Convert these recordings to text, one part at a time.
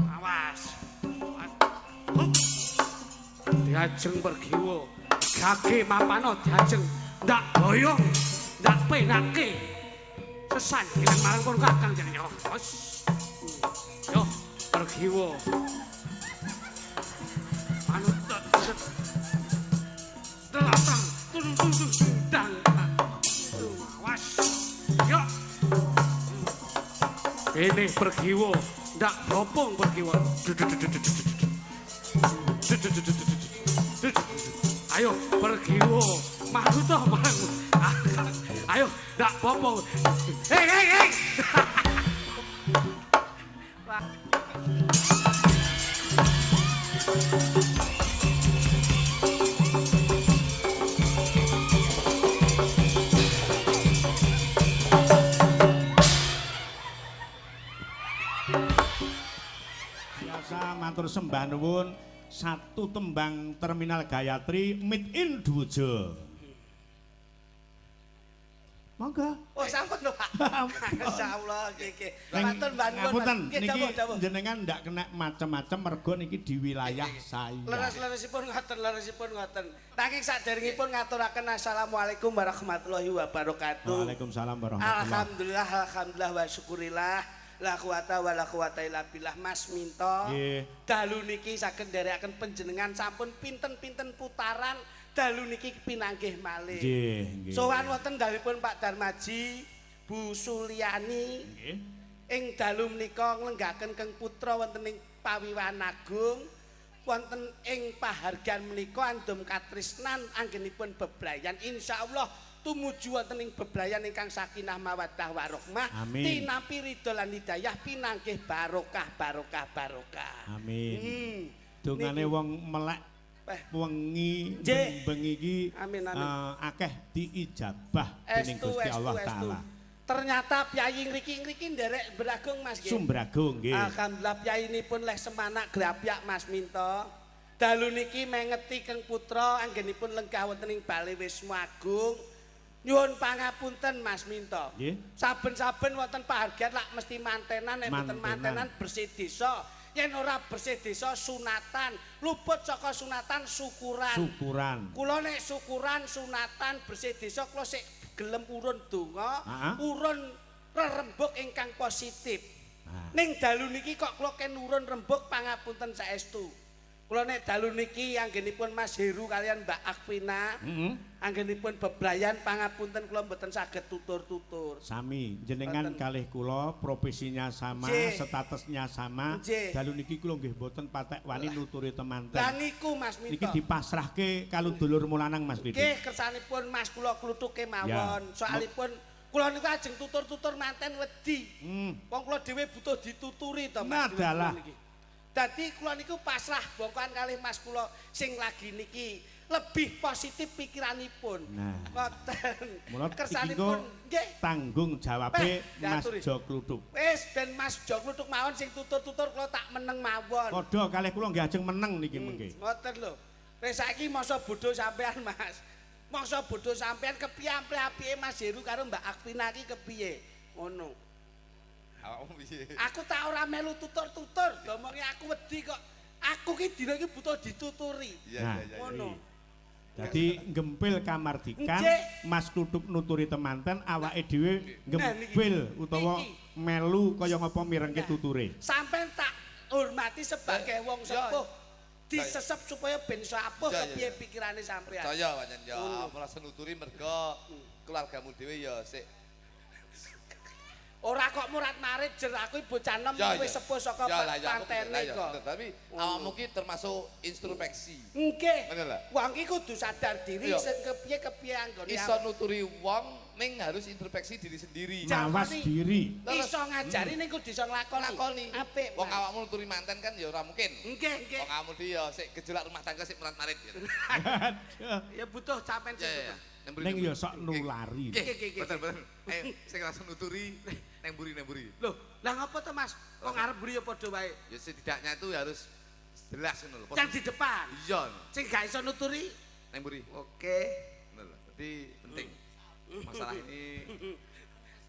Awas. Diajeng pergiwa. Gage mapano diajeng ndak boyong, ndak penake. Sesanggilan marang pun kakang jenenge. Yo, pergiwa. Manut Delatang, dang. Awas. Yo. Ini pergiwa, ndak bopong pergiwa. Ayo pergiwa, maju toh marang. Ayo, ndak bopong. Hei. Matur sembah nuwun satu tembang Terminal Gayatri Meet in Duja. Monggo. Oh sampun lho Pak. Masyaallah nggih. Matur mbah nuwun. Ngapunten niki jenengan ndak kena macem-macem mergo niki di wilayah saya. Leres-leresipun ngoten. Nanging saderengipun ngaturaken assalamualaikum warahmatullahi wabarakatuh. Waalaikumsalam warahmatullahi. Alhamdulillah wa syukurillah. La quwata wa la quwata illa billah. Mas Minto. Dalu niki saged nderekaken panjenengan sampun pinten-pinten putaran dalu niki pinanggih malih. Nggih. Sowan wonten dalipun Pak Darmaji, Bu Suliani. Nggih. Ing dalu menika nglenggaken Keng Putra wonten ing Pawiwan Agung. Wonten ing pahargan menika andum katresnan anggenipun bebrayan insyaallah tumuju wonten ing bebrayan ingkang sakinah mawaddah warahmah tinampi ridho lan hidayah pinanggih barokah. Amin. Dongane wong melek wengi bengi iki akeh diijabah dening Gusti Allah taala. Ternyata piyai ngriki nderek Bragung Mas nggih. Sumbragung nggih. Alhamdulillah piyayinipun leh semanak grapyak Mas Minto. Dalu niki mengeti Keng Putra anggenipun lenggah wonten ing Bale Wisma Agung. Nyuwun pangapunten Mas Minto. Nggih. Saben-saben wonten pahargyan lak mesti mantenan nek mboten mantenan bersih desa. Yen ora bersih desa sunatan, luput saka sunatan syukuran. Kula nek syukuran sunatan bersih desa kula sik gelem urun donga, urun rerembug ingkang positif. Ning dalu niki kok kula ken urun rembug pangapunten saestu. Kula nek dalu niki anggenipun Mas Heru kalian Mbak Akvina, anggenipun bebrayan pangapunten kula mboten saged tutur-tutur. Sami, jenengan kalih kula profesinya sama, statusnya sama. Dalu niki kula nggih mboten patek wani nuturi temanten. Lah niku Mas Minto. Niki dipasrahke kalau dulur mulanang Mas Didi. Nggih, kersanipun Mas kula klutuke mawon. Soalipun kula niku ajeng tutur-tutur manten wedi. Wong kula dhewe butuh dituturi to Mas. Nadalah. Dadi kula niku pasrah bongkohan kalih Mas kula sing lagi niki lebih positif pikiranipun. Ngoten. Kersanipun nggih tanggung jawabe Mas Jo Kluthuk. Wis ben Mas Jo Kluthuk mawon sing tutur-tutur kula tak meneng mawon. Padha kalih kula nggih ajeng meneng niki mengke. Ngoten lho. Wis saiki masa bodho sampean Mas. Masa bodho sampean kepiye apike Mas Heru karo Mbak Akvina iki kepiye? Ngono. Aku tak ora melu tutur-tutur, domonge aku wedi kok. Aku ki dina iki butuh dituturi. Ngono. Dadi gempil kamardikan Mas Kluthuk nuturi temanten awake dhewe gempil utawa melu kaya ngapa mirengke tuture. Sampeyan tak hormati sebagai wong sepuh. Disesep supaya ben iso apuh kepiye pikirane sampeyan. Saya pancen ya merasa nuturi mergo keluargamu dhewe ya sik ora kok murat-marit jer aku bocah enom wis sepuh saka pantene kok. Tapi awakmu ki termasuk introspeksi. Nggih. Wong iki kudu sadar diri sing kepiye anggone. Iso nuturi wong ning harus introspeksi diri sendiri. Mawas diri. Iso ngajari ning kudu iso nglakoni. Apik. Wong awakmu nuturi manten kan ya ora mungkin. Nggih. Wong awakmu dhewe ya sik gejolak rumah tangga sik murat-marit gitu. Ya butuh sampean sing ning ya sok nulari. Betul. Sing langsung nuturi neng buri. Loh, lah ngapa to Mas? Wong arep buri ya padha wae. Ya setidaknya itu harus jelas ngono lho. Yang di depan. Iya. Sing gak iso nuturi neng buri. Oke. Ngono lho. Jadi penting. Masalah ini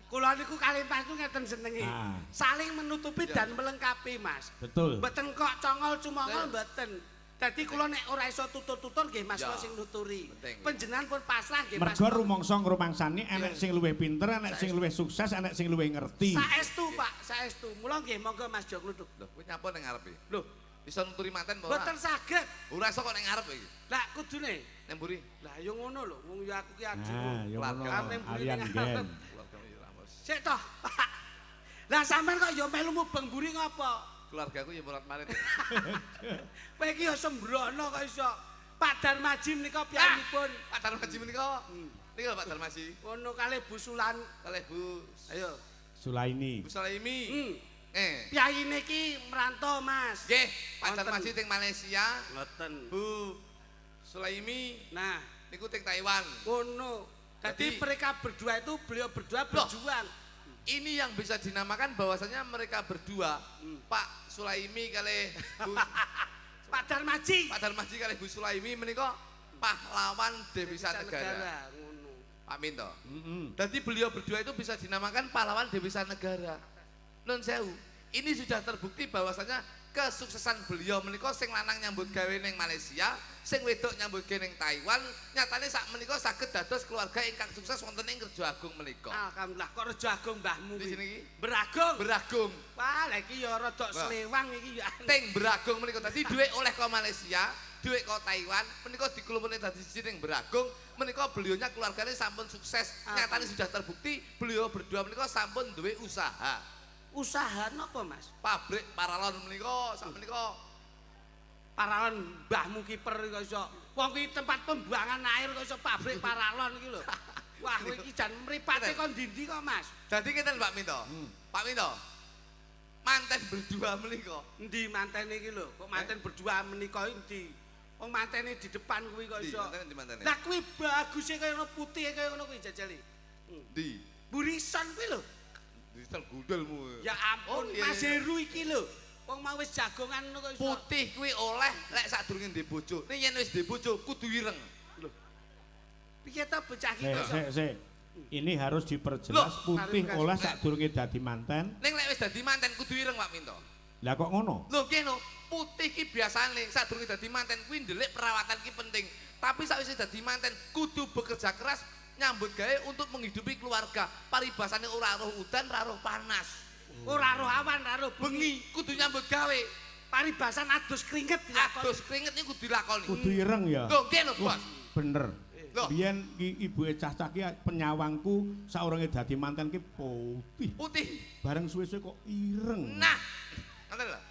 Kula niku kalih Mas niku ngeten senenge. Saling menutupi dan melengkapi, Mas. Betul. Mboten kok congol cumongol mboten. Dadi kula nek ora iso tutur-tutur nggih Mas kula sing nuturi. Panjenengan pun pasrah nggih Mas. Mergo rumangsa ngrumangsani enek sing luwih pinter, enek sing luwih sukses, enek sing luwih ngerti. Saestu Pak, saestu. Mula nggih monggo Mas Jo kluthuk. Lho, kowe nyapa ning ngarepe? Lho, Iso nuturi manten apa ora? mboten saged. Ora iso kok ning ngarep iki. Lah kudune. Ning mburi. Lah yo ngono lho, wong yo aku ki aji. Ah, yo ngono. Keluarga ning mburi Alian ning gen. ngarep. Keluargamu ya Ramos. Sik toh. Lah sampean kok yo melu mubeng mburi ngopo? Keluargaku ya murat marit. Kowe iki yo sembrono kok iso. Pak Darmaji menika piyambakipun. Pak Darmaji menika. Niki lho Pak Darmaji. Ono kalih Bu Sulan. Kalih Bu. Ayo. Sulaini. Bu Salaimi. Hmm. Piyayine iki merantau, Mas. Nggih, Pak Wonten. Darmaji teng Malaysia. Ngoten. Bu Sulaimi Nah, niku teng Taiwan. ngono. Jadi Jadi- mereka berdua itu beliau berdua berjuang. Ini yang bisa dinamakan bahwasanya mereka berdua, Pak Sulaimi kali Bu Pak Darmaji. Pak Darmaji kali Bu Sulaimi menika pahlawan Devisa Negara. Ngono. Pak Minto. Heeh. Jadi beliau berdua itu bisa dinamakan pahlawan Devisa Negara. Nun sewu, ini sudah terbukti bahwasanya kesuksesan beliau menika sing lanang nyambut gawe ning Malaysia, sing wedok nyambut gawe ning Taiwan, nyatane sak menika saged dados keluarga ingkang sukses wonten ing Rejo Agung menika. Alhamdulillah kok Rejo Agung mbahmu Di sini iki Beragung. Beragung. Wah, lha iki ya rada slewang iki ya. Teng Beragung menika dadi dhuwit oleh ke Malaysia, dhuwit ke Taiwan, menika dikumpulke dadi siji ning Beragung, menika beliaunya keluarganya sampun sukses. Nyatane sudah terbukti beliau berdua menika sampun duwe usaha. Usaha napa, Mas? Pabrik paralon menika sak menika Paralon mbahmu kiper kok iso. Wong kuwi tempat pembuangan air kok iso pabrik paralon iki lho. Wah, kowe iki jan mripate kok ndi-ndi kok, Mas? dadi ngeten Pak Minto. Pak Minto. Manten berdua menika. Endi mantene iki lho? Kok manten berdua menika endi? Wong mantene di depan kuwi kok Di iso. mantene di mantene. Lah kuwi baguse kaya ngono putih kaya ngono kuwi jajali. Di Burisan kuwi lho. digital gundulmu. Ya ampun, iya, Mas iya. Heru iki lho. Wong mau wis jagongan ngono kok iso. Putih kuwi oleh lek sadurunge ndek bojo. Ning yen wis ndek bojo kudu ireng. Piye ta bocah iki Sik, kok iso? sik, sik. Ini harus diperjelas Loh, putih klarifikasi. oleh sadurunge dadi manten. Ning lek wis dadi manten kudu ireng Pak Minto. Lah kok ngono? Lho kene putih ki biasane sadurunge dadi manten kuwi ndelik perawatan ki penting. Tapi sakwise dadi manten kudu bekerja keras nyambut gawe untuk menghidupi keluarga. Paribasane ora roh udan, ora roh panas. Ora roh awan, ora roh bengi. Bengi kudu nyambut gawe. Paribasan adus keringet dilakoni. Adus keringet niku kudu dilakoni. Kudu ireng ya. Lho kene Wah, Bos. bener. Loh. Biyen ibuke cah-cah ki penyawangku saurunge dadi manten ki putih. Putih. Bareng suwe-suwe kok ireng. Nah, ngoten lho.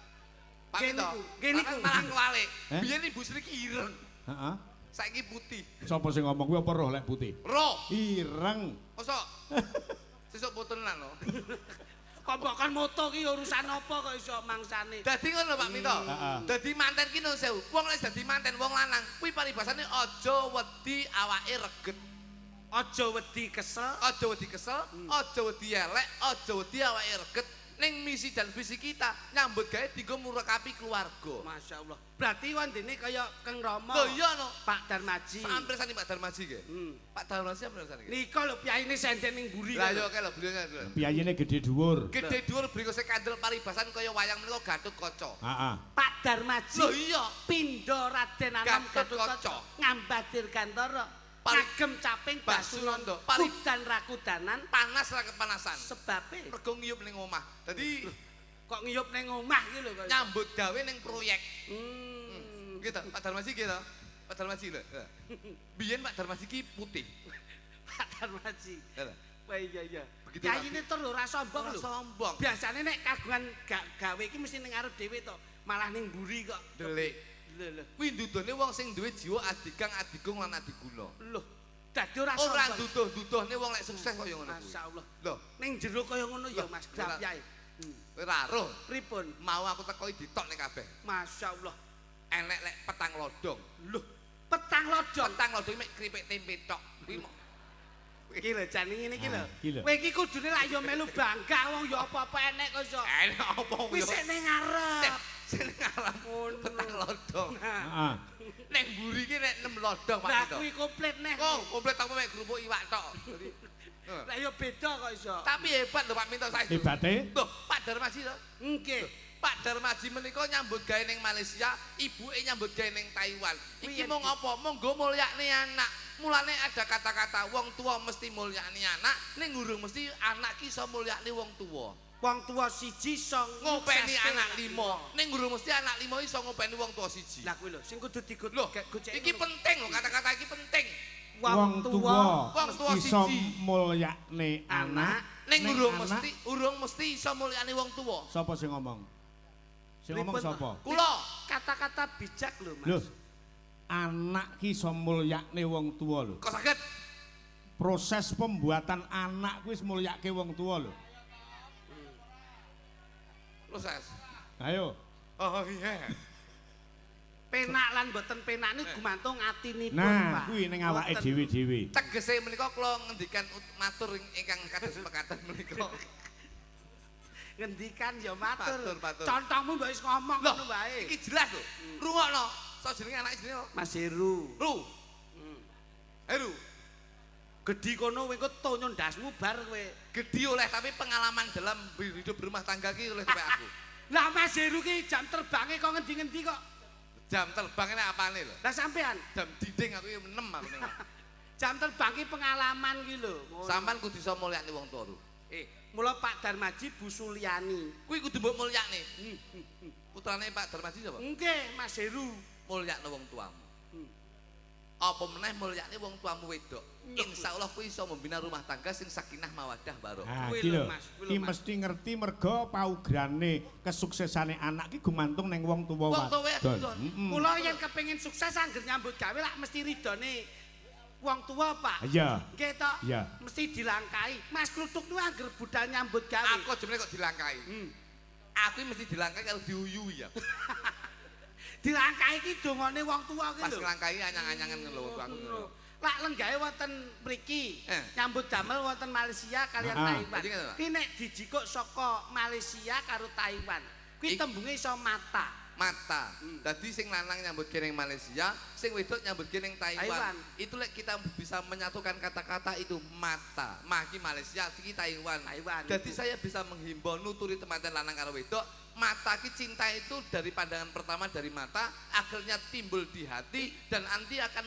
Pak Kene Minto. iku, kene iku. Malah kewalik. Eh? Biyen Ibu Sri ki ireng. Heeh. Saiki putih. Sapa sing ngomong kuwi apa roh lek putih? Roh. Ireng. Mosok. Sesuk fotonan lho. Kok bukan moto ki urusan apa kok iso mangsane. Dadi ngono Pak Minto. Heeh. Dadi manten ki nun sewu. Wong lek dadi manten wong lanang kuwi paribasane aja wedi awake reget. Aja wedi kesel. Aja wedi kesel, aja wedi elek, aja wedi awake reget. Ning misi dan visi kita nyambut gawe dienggo murakapi keluarga. Masya Allah. Berarti wandene kaya Kang Rama. Lho iya no. Pak Darmaji. Sampir sani Pak Darmaji nggih. Hmm. Pak Darmaji sampir sani nggih. Nika lho piyayine senden ning mburi. Lah yo kae lho beliaunya. Piyayine gede dhuwur. Gede dhuwur brengose kandel paribasan kaya wayang menika Gatot Kaca. Heeh. Pak Darmaji. Lho iya. Pindha Raden Anom Gatot Kaca. Gatotkaca. Ngambadir Gantara. Pari- Kagem caping Basunanda. Basunanda. Pari- Kudan rakudanan. Panas ra kepanasan. Sebabe Mergo ngiyup ning omah. Dadi kok ngiyup ning omah iki lho kok. nyambut gawe ning proyek. Hmm. Gitu, Pak Darmaji gitu. Pak Darmaji lho. Biyen Pak Darmaji ki putih. Pak Darmaji. Lho. Wah iya iya. Begitu, Kayine tur ora sombong Ora lho. sombong. Biasane nek kagungan gawe iki mesti ning arep dhewe to. Malah ning mburi kok. Delik. Lho lho. Kuwi ndudone wong sing duwe jiwa adigang, adigung lan adiguna. Loh, dadi ora Ora sombong. duduh-duduhne wong lek sukses kaya ngono kuwi. Masyaallah. Lho, Ning jero kaya ngono ya Loh, Mas ora. Grapyae. kowe ora roh. Pripun? Mau aku teko ditok nek kabeh. Masyaallah. Enek lek petang lodong. Loh, petang lodong. Petang lodong mek kripik tempe tok. Kuwi mo- Iki lho jane ngene iki lho. iki lho. Kowe iki kudune lak yo melu bangga wong yo apa-apa enek kok iso. Enek apa Wis sik ning ngarep. Sing ngalah Ngono. petang lodong. Nah, Heeh. Nek mburi ki nek 6 lodong Pak lah Tito. kuwi komplit neh. Oh, komplit apa mek kerupuk iwak tok. Dadi Lah ya beda kok iso. Tapi hebat lho Pak Minto saiki. Hebate? Loh, Pak Darmaji to? Nggih. Pak Darmaji menika nyambut gawe ning Malaysia, ibuke nyambut gawe ning Taiwan. Iki mung apa? Monggo mulyakne anak. Mulane ada kata-kata wong tua mesti mulyakne anak, ning gurung mesti anak ki iso mulyakne wong tua. Wong tua siji iso Ngopeni anak 5. Ning gurung mesti anak 5 iso ngopeni wong tua siji. Lah kuwi lho sing kudu digut. Loh, iki penting lho kata-kata iki penting. Wong tua Wong tua iso siji mulyakne anak ning urung mesti iso mulyakne wong tua. Sapa sing ngomong? Sing ngomong sapa? Kula. Kata-kata bijak lho Mas. Lho. Anak ki iso mulyakne wong tua lho. Kok saged? Proses pembuatan anak kuwi wis mulyake wong tua lho. Proses. Ayo. Oh iya. Penak lan mboten penak niku gumantung atinipun, Nah, Pak. kuwi ning awake Mboten. dhewe-dhewe. Tegese menika kula ngendikan matur ingkang kados mekaten menika. Ngendikan ya matur. Matur. Contohmu mbok wis ngomong Loh, ngono wae. iki jelas lho. Rungokno. So jenenge anak jenenge apa? Mas Heru. Ru. Heru. Gedhi kono kowe engko tonyo ndasmu bar kowe. Gede oleh tapi pengalaman dalam hidup berumah tangga ki oleh sampai aku. Lah Mas Heru ki jam terbange kok ngendi-ngendi kok. Jam terbangnya apane lho? Lah sampean Jam dinding aku ya 6 aku ning. jam terbang ki pengalaman ki lho. Ngono. Sampan kudu iso mulyakne wong tuwa lho. Mula Pak Darmaji Bu Suliani. Kuwi kudu mbok mulyakne. Putrane Pak Darmaji sapa? Nggih, Mas Heru. Mulyakne wong tuamu. Apa meneh mulyakne wong tuamu wedok. Insyaallah kuwi iso membina rumah tangga sing sakinah mawaddah barokah. Nah, Kuwi iki lho, lho. Mas, kuwi lho, Ki Mas. mesti ngerti merga paugrane kesuksesane anak ki gumantung ning wong tuwa Wong tuwa wadon. wadon. Kula yen kepengin sukses angger nyambut gawe lak mesti ridone wong tua, Pak. Iya. Nggih to? Iya. Mesti dilangkai. Mas Kluthuk niku angger budal nyambut gawe. Aku jemene kok dilangkai. Aku mesti dilangkai karo diuyui ya. Dilangkai ki dongane wong tua ki Pas lho. nglangkai anyang-anyangan lho aku ngono. Lak lenggahe wonten mriki. Eh. Nyambut damel wonten Malaysia kalian Ah. Taiwan. Jadi ngono, Pak? Ki nek dijikuk saka Malaysia karo Taiwan. Kuwi tembunge iso mata. Mata. Dadi sing lanang nyambut kene Malaysia, sing wedok nyambut kene Taiwan. Taiwan. Itu lek kita bisa menyatukan kata-kata itu mata. Maki Malaysia, iki Taiwan. Taiwan. Jadi saya bisa menghimbau nuturi teman lanang karo wedok, mata ki cinta itu dari pandangan pertama dari mata, akhirnya timbul di hati dan nanti akan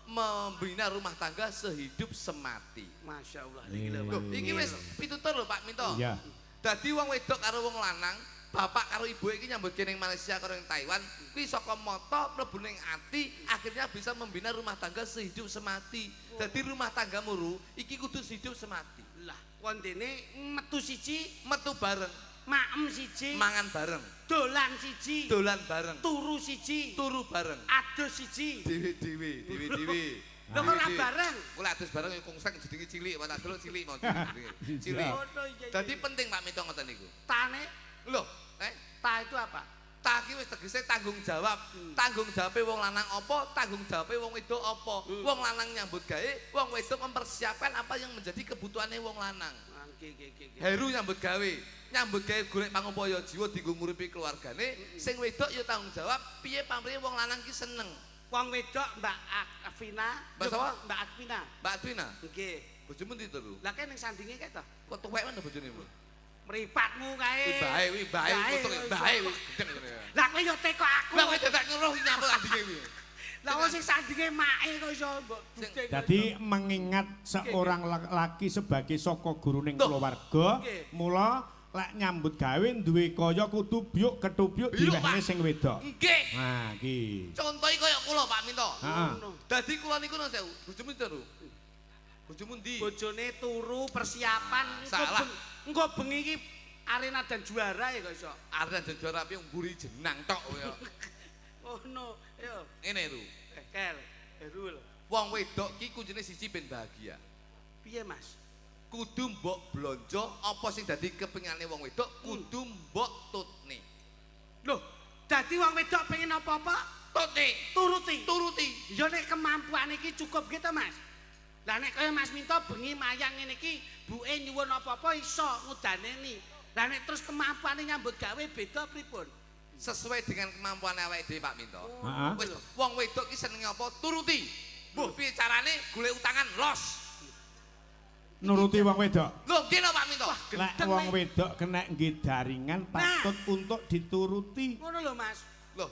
membina rumah tangga sehidup semati. Masya Allah. Iki lho, Loh, Pak. iki wis pitutur lho Pak Minto. Iya. Dadi wong wedok karo wong lanang, bapak karo ibu iki nyambut ning Malaysia karo ning Taiwan, kuwi saka mata mlebu ning ati, akhirnya bisa membina rumah tangga sehidup semati. Dadi rumah tanggamu Ru, iki kudu sehidup semati. Lah, wondene metu siji, Metu bareng, maem siji, mangan bareng, dolan siji, dolan bareng, turu siji, turu bareng. adus siji. Dewe-dewe. Lho kok ora bareng? Kula adus bareng ya kongseng jenenge cilik, wae tak delok cilik mau jenenge. Cilik. Ngono iya. Dadi penting Pak Minto ngoten niku. tane Loh, ta itu apa? tak iki wis tegese tanggung jawab. Tanggung jawabe wong lanang apa, tanggung jawabe wong wedok apa. Wong lanang nyambut gawe, wong wedok mempersiapkan apa yang menjadi kebutuhannya wong lanang. Nggih. Heru nyambut gawe golek pangupaya jiwa dienggo nguripi keluargane, sing wedok ya tanggung jawab piye pamrih wong lanang ki seneng. Wong wedok Mbak Afina, Mbak sapa? Mbak Afina. Mbak Adwina, Nggih. bojomu ndi to, Lu? Lah kene ning sandinge kae to. Kok tuwek mana bojone mu? Mripatmu kae. Wi bae, utuk bae wis gedeng ngene. Lah kowe yo teko aku. Lah kowe dadak ngeruh nyambut andinge kuwi. Lah wong sing sandinge make kok iso mbok ducing. Jadi mengingat seorang laki sebagai saka guruning Tuh. keluarga, Nggih. mula lek nyambut gawe duwe kaya kudu byuk ketubyuk Byuk, diwehne Pak. sing wedok. Nggih. Nah, iki. Contohe kaya kula Pak Minto. Heeh. Dadi kula niku nang sewu, bojomu ndi, Ru? Bojomu ndi? Bojone turu persiapan Salah. engko bengi iki arena dan juara ya kok iso. Arep dadi juara piye mburi jenang tok kaya. Oh no, yo. Ngene, Ru. Kel, Herul. Wong wedok ki kuncine siji ben bahagia. Piye, Mas? Kudu mbok blonjo apa sing dadi kepingane wong wedok kudu mbok tutne. Loh, dadi wong wedok pengen apa-apa Tutne, turuti. turuti. Ya nek kemampuan iki cukup gitu, Mas. Lah nek kaya Mas Minto bengi mayang ngene iki, buke nyuwun apa-apa iso ngudaneni. Lah nek terus kemampuane nyambut gawe beda pripun? Sesuai dengan kemampuan awake dhewe Pak Minto. Heeh. Wis wong wedok ki senenge apa? Turuti. Mbuh piye carane golek utangan los. nuruti wong wedok. Lho, nggih Pak Minto. Lek wong wedok kena nggih daringan patut untuk dituruti. Ngono lho, Mas. Lho.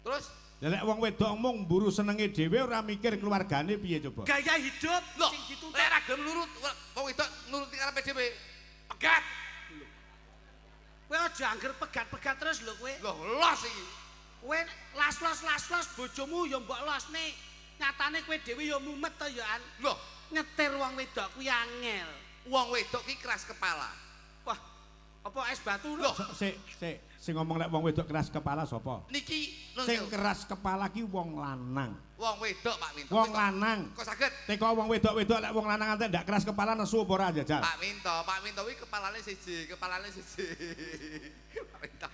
Terus Lek wong wedok mung mburu senenge dhewe ora mikir keluargane piye coba. Gaya hidup lho, sing dituntut. lek ra gelem nurut wong wedok nuruti karepe dhewe. Pegat. Kowe aja angger pegat-pegat terus lho kowe. Lho, los iki. Kowe las-los bojomu ya mbok losne. Nyatane kowe dhewe ya mumet to ya an. Lho, Nyetir wong wedok kuwi angel. wong wedok ki keras kepala. Wah, apa es batu Lho, Sing ngomong lek wong wedok keras kepala sapa? niki Sing keras kepala ki wong lanang. wong wedok Pak Minto. Wong lanang. Kok saged? Teko wong wedok-wedok lek wong lanang ate ndak keras kepala nesu apa ora jajal? Pak Minto kuwi kepalane siji. Pak Minto.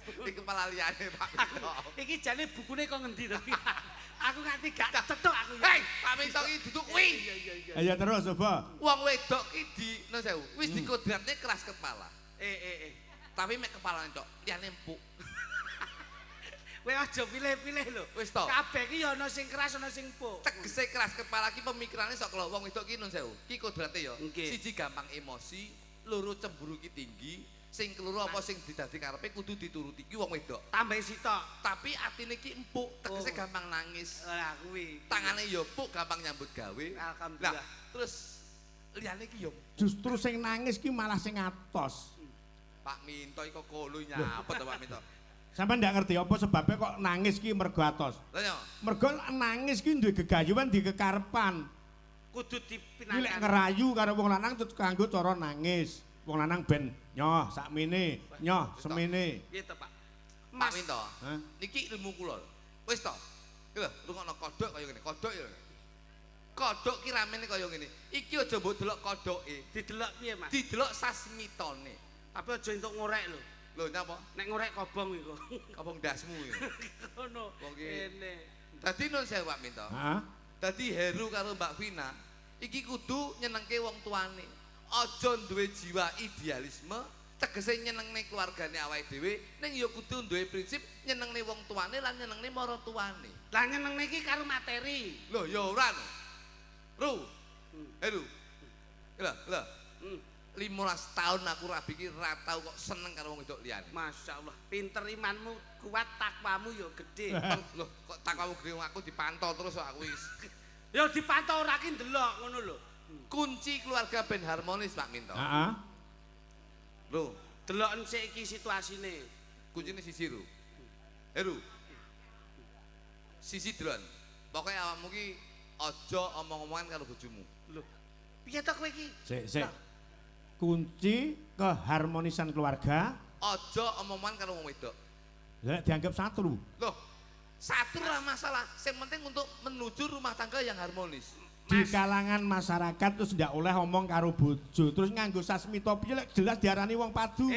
Iki kepala liyane Pak Minto. Iki jane bukune kok ngendi to? Aku nganti gak cethuk aku. Hei, Pak Minto iki duduk kuwi. Ayo terus coba. Wong wedok ki di nun sewu, wis dikodratne keras kepala. Tapi mek kepalane tok, liyane empuk. Kowe aja pilih-pilih lho. Wis to. Kabeh ki ya ana sing keras ana sing empuk. Tegese keras kepala ki pemikirane sok kalau wong wedok ki nun sewu. Ki kodrate ya. Siji gampang emosi, loro cemburu ki tinggi, sing keloro apa sing didadi karepe kudu dituruti ki wong wedok. Tambah sitok. Tapi atine ki empuk, tegese gampang nangis. Lah kuwi. Tangane ya empuk, gampang nyambut gawe. Alhamdulillah. Lah, terus liyane ki ya Justru sing nangis ki malah sing atos. Pak Minto iki kok kono nyapa to Pak Minto. Sampeyan ndak ngerti apa sebabnya kok nangis ki mergo atos. Lah ya. Mergo nangis ki duwe gegayuhan di kekarepan. Kudu Iki lek dipinangan. ngerayu karo wong lanang terus kanggo cara nangis. Wong lanang ben nyoh sakmene, nyoh semene. Piye to, Pak? Pak Minto. Hah? Niki ilmu kula. Wis to. Iki lho, rungokno kodhok kaya ngene. Kodhok ya. Kodhok ki ramene kaya ngene. Iki aja mbok delok kodhoke, Didelok piye, Mas? didelok sasmitone. Tapi aja entuk ngorek lho. Lho nyapa? Nek ngorek kobong iku. Kabong dasmu iki. Ngono. Wong ki. Kene. Dadi nun sewu Pak Minto. Heeh. Dadi Heru karo Mbak Vina iki kudu nyenengke wong tuane. Aja duwe jiwa idealisme, tegese nyenengne keluargane awake dhewe, ning ya kudu duwe prinsip nyenengne wong tuane lan nyenengne maratuwane. Lah nyenengne iki karo materi. Lho ya ora no. Ru. Heru. Lho. 15 tahun aku rabi iki ora tau kok seneng karo wong wedok liyane. Masyaallah, pinter imanmu, kuat takwamu ya gede. Lho, kok takwamu gede aku dipantau terus kok aku wis. Ya dipantau ora ki ndelok ngono lho. Kunci keluarga ben harmonis Pak Minto. Heeh. Lho, Delok sik iki situasine. kuncine sisi Ru. Heru. Sisi delon. Pokoke awakmu ki aja omong-omongan karo bojomu. Lho. Piye to kowe iki? Sik. Kunci keharmonisan keluarga Aja omong-omongan karo wong wedok. lek dianggap satu. Loh, satu lah masalah. Yang penting untuk menuju rumah tangga yang harmonis. Di kalangan masyarakat terus ndak oleh omong karo bojo, terus nganggo sasmita piye lek jelas diarani wong padu.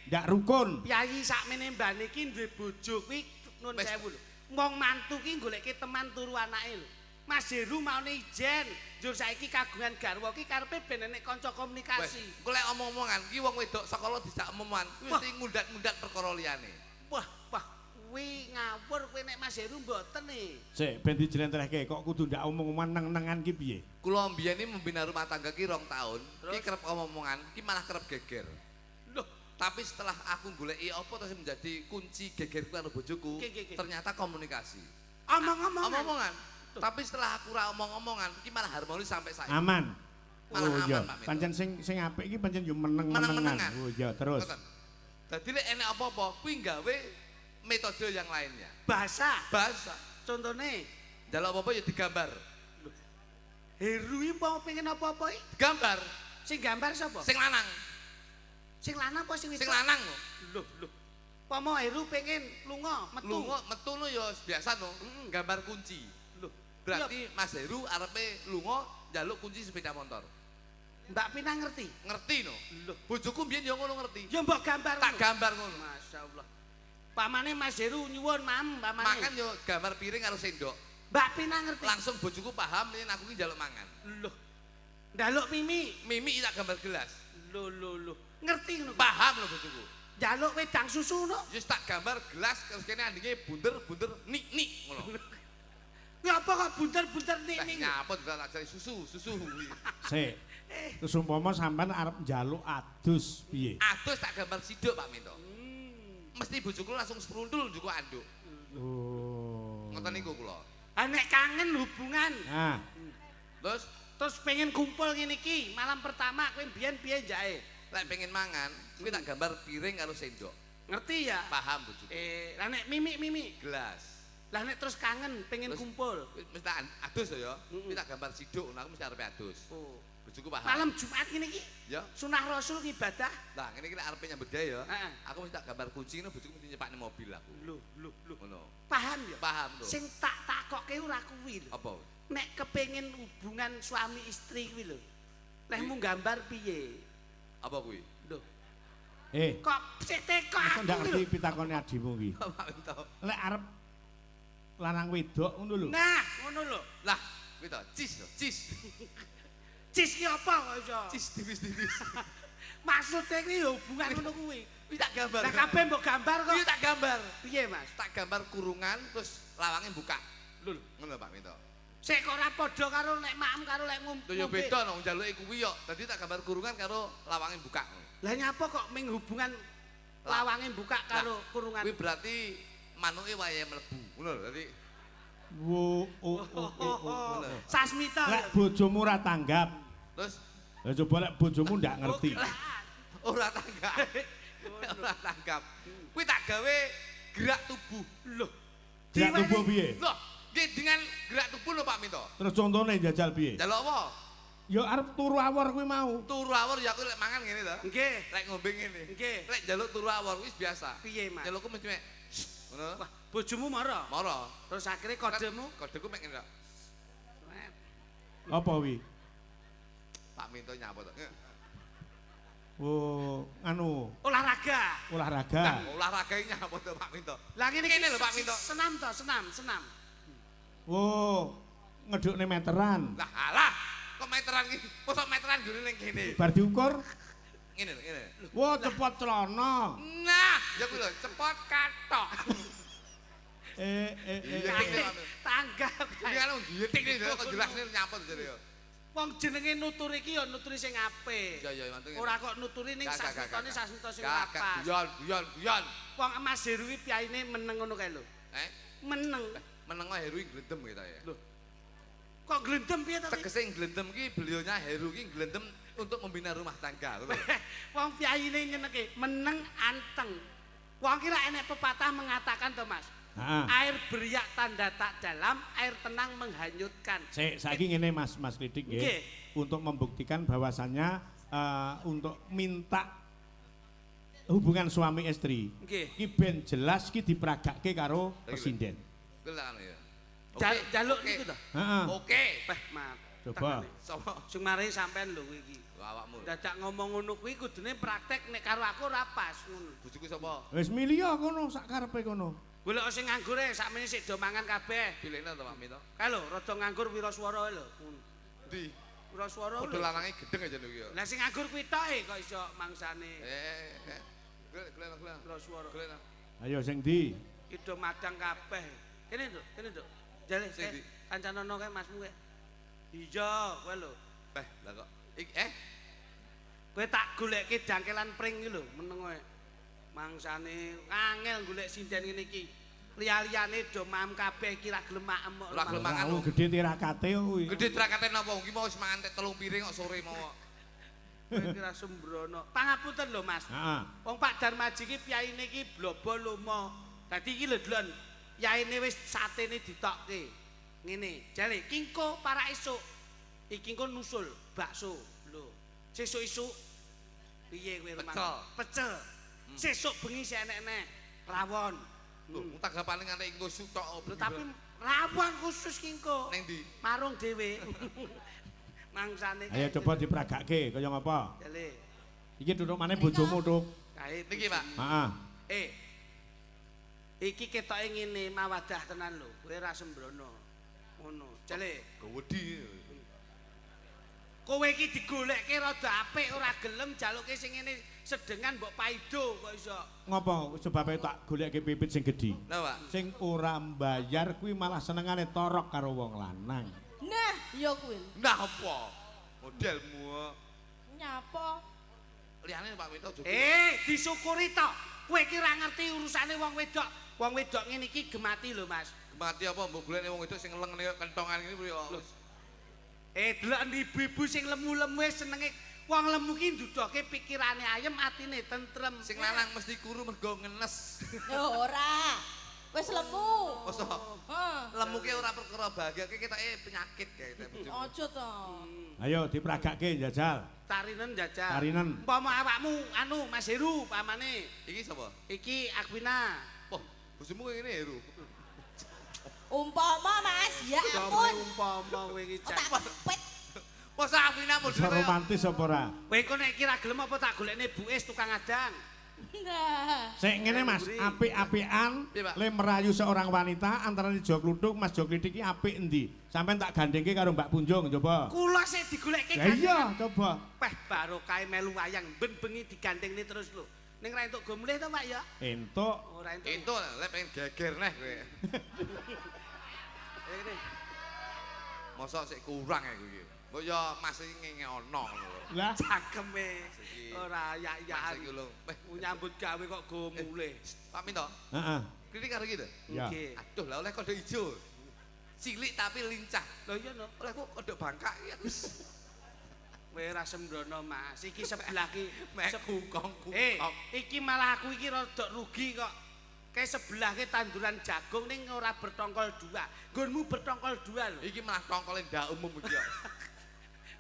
Ndak rukun. Piyayi sakmene mbane iki duwe bojo kuwi nun sewu lho. Wong mantu ki goleke teman turu anake lho. Mas Heru maune ijen, njur saiki kagungan garwa ki karepe ben enek kanca komunikasi. Golek omong-omongan ki wong wedok sekolah dijak omongan, kuwi mesti ngundat-ngundat perkara liyane. Wah, kuwi ngawur kowe nek Mas Heru mboten e. Sik ben dijlentrehke kok kudu ndak omong-omongan neng-nengan ki piye? Kula mbiyen iki membina rumah tangga ki 2 tahun, ki kerep omong-omongan, ki malah kerep geger. Loh, Tapi setelah aku goleki apa terus menjadi kunci gegerku karo bojoku, ternyata komunikasi. Omong-omongan. Tapi setelah aku ora omong-omongan, iki malah harmonis sampai saiki. Aman. Malah Oh iya, aman, Pak Minto. pancen sing apik iki pancen yo meneng-menengan. Meneng-menengan. Oh iya, terus. Ngoten. Dadi lek enek apa-apa, kuwi gawe metode yang lainnya. bahasa. Bahasa. Contone, Njaluk apa-apa ya digambar. Heru iki mau pengen apa-apa iki? Gambar Sing gambar sapa? sing lanang. Sing lanang apa sing wedok? Sing lanang lho. Loh. Pomo Heru pengen lunga, metu. Metu lho ya biasa no. Gambar kunci. Loh, Berarti Mas Heru arepe lunga njaluk kunci sepeda motor. Mbak Pina ngerti? Ngerti no. Loh, Bojoku mbiyen ya ngono ngerti. ya mbok gambar. Tak ngono. gambar ngono. Masyaallah. Pamane Mas Heru nyuwun pamane. Makan yo gambar piring karo sendok. Mbak Pina ngerti. Langsung bojoku paham yen aku ki njaluk mangan. Loh. Ndaluk Mimi. Mimi tak gambar gelas. Loh. Ngerti ngono. Paham lho bojoku. Njaluk wedang susu no. Wis tak gambar gelas terus kene andinge bunder nik ngono. Ngapa kok bunter-bunter Teh ning? nyapa tak cari susu. Sik. Terus umpama sampean arep njaluk adus piye? Adus tak gambar siduk Pak Minto. Mesti bojoku langsung sprundul njuku anduk. Oh. Ngoten niku kula. Ah nek kangen hubungan. Nah, Terus pengen kumpul ngene iki, malam pertama kowe mbiyen piye njake? lek pengen mangan, kuwi tak gambar piring karo sendok. Ngerti ya? Paham bojoku. Lah nek mimi. Gelas. Lah nek terus kangen pengen Terus- kumpul. Mesti tak adus ya. Kuwi tak gambar siduk, nah aku mesti arepe adus. Oh. Bojoku paham. Malam Jumat ngene iki Ya. sunah Rasul ibadah. Nah, ngene iki lek arepe nyambut gawe ya. Heeh. Aku mesti tak gambar kucing, bojoku mesti nyepakne mobil aku. Lho. Ngono. Paham ya? Paham tuh. Sing tak takokke ora kuwi lho. Apa? Nek kepengin hubungan suami istri kuwi lho. Lehmu gambar piye? Apa kuwi? Lho, kok kok sik teko aku aku ndak lho. ngerti pitakone adimu iki. Pak Minto. Lek arep lanang wedok ngono lho. Nah, ngono lho. Lah, kuwi to, cis. Cis ki apa kok iso? Cis tipis-tipis. Maksudnya kuwi ya hubungan ngono kuwi. Kuwi tak gambar. Lah kabeh mbok gambar kok. Kuwi tak gambar. Piye, Mas? Tak gambar kurungan terus lawangnya buka. Lho, ngono Pak Minto. Sik kok ora padha karo nek maem karo lek Lho ya beda no njaluke kuwi yo. Dadi tak gambar kurungan karo lawangnya buka. Lah nyapa kok ming hubungan lawange buka karo kurungan. Kuwi berarti manuke wayahe mlebu. Ngono lho. Dadi Oh. Sasmita. Lek bojomu ora tanggap. terus Lah coba lek bojomu ndak ngerti. ora tanggap. Ora tanggap. Kuwi tak gawe gerak tubuh. Loh. Gerak tubuh piye? Loh, nggih dengan gerak tubuh lho Pak Minto. Terus contone njajal piye? Jaluk apa? Ya arep turu awor kuwi mau. Turu awor ya aku lek mangan ngene to. Nggih. Lek ngombe ngene. Nggih. Lek njaluk turu awor wis biasa. Piye, Mas? Jalukku mesti mek ngono. Wah, bojomu marah. Mara. Terus akhirnya kodemu Kodeku mek ngene. Apa wi? Pak Minto nyapa to. Oh, anu, olahraga. olahraga. Lah olahraga iki nyapa to Pak Minto. Lah ngene Ngene lho, Pak Minto. Senam to, senam. Oh, ngedukne meteran. Lah alah, kok meteran iki? Mosok meteran gune ning kene. Bar diukur, Ngene lho, ngene. wah cepot celana. Nah, ya kuwi lho, cepot katok. Iya, Tanggap. Ini kan ngitik nih, kok jelasnya nyapa tuh jadi ya. Wong jenenge nutur iki ya nuturi sing apik. Iya, mantu ngene. Ora kok nuturi ning Gak, gak, sasmitane gak. sasmita sing Gak, gak, lapas. guyon. Wong Mas Heru iki piyaine meneng ngono kae lho. Meneng. Menengah Heru iki glendem kita ya. Loh. Kok glendem piye to? Tegese glendem ki beliaunya Heru ki glendem untuk membina rumah tangga, ngono. Wong piyaine nyeneke meneng anteng. Wong kira enek pepatah mengatakan to Mas. Heeh. Air beriak tanda tak dalam, air tenang menghanyutkan. Saiki ngene Mas Kritik nggih. Nggih. Untuk membuktikan bahwasannya untuk minta hubungan suami istri. Nggih. Ki ben jelas ki diperagake karo presiden. Kuwi lah anu ya. Jaluk Oke. niku to. Heeh. Oke. Peh, Mat. Coba. Sopo? Sing mari sampean lho kuwi iki. Awakmu. Dadak ngomong ngono kuwi kudune praktek nek karo aku ora pas ngono. Bojoku sapa? Wis milih kono sak karepe kono. Golek sing nganggur e sakmene sik do mangan kabeh. Pilihna to Pak Minto. Kae lho rada nganggur wiraswara lho. Ngono. Ndi? Wiraswara Padha lho. lanange gedeng aja lho iki ya. Lah sing nganggur kuwi tok e kok iso mangsane Glena. wiraswara. Glena. Ayo sing ndi? Ki do madang kabeh. Kene Nduk. Jale Sing ndi? kancanono kae masmu kae. Iya, kowe lho. Lah kok Kowe tak goleke dangkelan pring iki lho, meneng kowe. Mangsane angel golek sinden ngene iki. Liya-liyane do mam kabeh iki ra gelem maem kok. Ora gelem mangan. Mau gedhe tirakate kuwi. Gede trakate napa iki mau wis mangan tek 3 piring kok sore mau. Kowe kira sembrono. Pangapunten lho, Mas. Heeh. Wong Pak Darmaji iki piyaine iki blobo lomo. Dadi iki lho Dlon. Yaine wis satene ditokke. Ngene, jare kingko para esuk. Iki engko nusul bakso. Lho. Sesuk-esuk piye kowe rumah? Pecel. Sesuk bengi sik enek-enek rawon. Lho, tanggapane nganti engko sutok. Lho tapi rawon khusus kingko. ning ndi? Marung dhewe. Mangsane. Ayo coba diperagake kaya ngapa? Jale. Iki duduk maneh bojomu, Tuk. Kae Niki, Pak. Heeh. Iki ketoke ngene mawadah tenan lho. Kowe ra sembrono. Ngono. Jale. Gawedi. Kowe iki digolekke rada apik ora gelem jaluke sing ngene sedengan mbok paido kok iso. Ngopo sebabe tak goleke pipit sing gedhi? Lah, Pak. Sing ora mbayar kuwi malah senengane torok karo wong lanang. Nah, ya kuwi. Nah apa? Modelmu. Nyapa? Liyane Pak Minto juga. Disyukuri tok. Kowe iki ora ngerti urusane wong wedok. Wong wedok ngene iki gemati lho, Mas. Mati apa mbok golekne wong wedok sing lengene kentongan ngene kuwi kok. Delok ibu-ibu sing lemu-lemu senenge wong lemu ki ndudoke pikirane ayem, atine tentrem. Sing lanang mesti kuru mergo ngenes. Ya ora. Wis lemu. Masa Heeh. lemu ki ora perkara bahagia ki ketoke penyakit kae bojomu. Aja to. Ayo dipragake njajal. Tarinen jajal. Tarinen. Umpama awakmu anu Mas Heru pamane. Iki sapa? Iki Akwina. Oh, bojomu ngene Heru. Umpama Mas, ya ampun. Umpama kowe iki Tak pepet. Masa Afina Bisa modele romantis apa ora? Kowe kok nek kira gelem apa tak golekne buis tukang adang. Nah. Sik ngene Mas, apik-apikan Piye, Pak? le merayu seorang wanita antara Jok Kluduk Mas Jok Klidik iki apik endi? Sampeyan tak gandengke karo Mbak Punjung coba. Kula sik digolekke Ya iya, coba. Peh barokah melu wayang ben bengi digandengne terus lho. Ning ra entuk go mulih to Pak ya? Entuk. Ora entuk. itu lek pengen geger neh kowe. Ini. Mosok sik kurang ya kowe iki. Mbok ya Mas iki ngene-ono lho. Lah, Cakeme. Iki. Ora Mas yak-yakan. iki lho. Nyambut gawe kok go mulih. Pak Minto, heeh. kritik karo iki to? Ya. Nggih. Aduh, lah oleh kode ijo. Cilik tapi lincah. Lho iya no. Oleh kok kode bangkak ya. Kowe ra sembrono Mas. Iki sebelah ki Mek kungkong. iki malah aku iki rada rugi kok. Kayak sebelah ke tanduran jagung ning ora bertongkol dua. Nggonmu bertongkol dua lho. Iki malah tongkole ndak umum iki ya.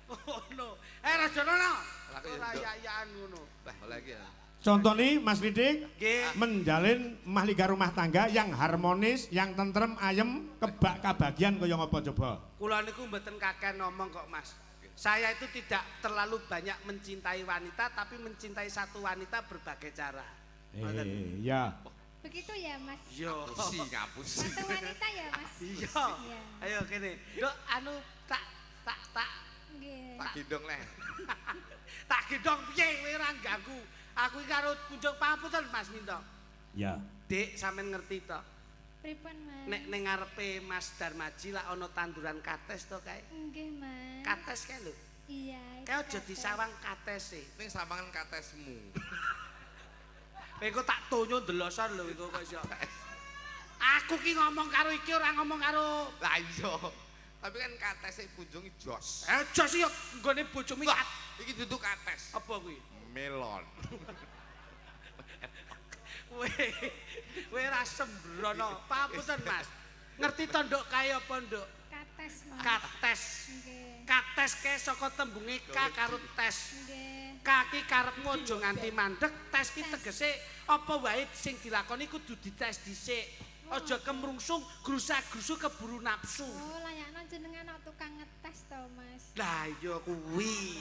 Ngono. Rajono no. Lah, kok ya Ora nduk. yak-yakan ngono. Lah oleh iki ya. Contoh nih Mas Klidik Nggih. menjalin mahliga rumah tangga yang harmonis, yang tentrem, ayem, kebak kabagian kaya ngapa coba? Kula niku mboten kakek ngomong kok Mas. Saya itu tidak terlalu banyak mencintai wanita tapi mencintai satu wanita berbagai cara. Ya. Begitu ya Mas. Yo. Ngapusi. Satu wanita ya Mas. Iya. Iya. Ayo kene. Nduk anu tak Nggih. Tak gendong neh. tak gendong piye kowe ora ganggu. Aku iki karo kunjung pangapunten Mas Minto. Ya. Dik sampean ngerti to? Pripun Mas? Nek ning ngarepe Mas Darmaji lak ana tanduran kates to kae. Nggih Mas. Kates kae lho. Iya. Kae itu aja kates. disawang katese. Ning samangan katesmu. Kowe kok tak tonyo ndelosor lho iku kok iso. Aku ki ngomong karo iki ora ngomong karo Lah iya. Tapi kan katese punjungi jos. jos yo nggone bojomu Wah, iki duduk kates. apa kuwi? Melon. Kowe ra sembrono. Papunten Mas. Ngerti to nduk kae apa nduk? Kates Mas. Kates. Nggih. Kates kae saka tembunge ka karo tes. Nggih. Kaki karepmu aja nganti mandek, tes ki tegese apa wae sing dilakoni kudu dites dhisik. Aja kemrungsung grusak-grusu keburu nafsu. Oh, layakno jenengan tukang ngetes to Mas. Lah iya kuwi.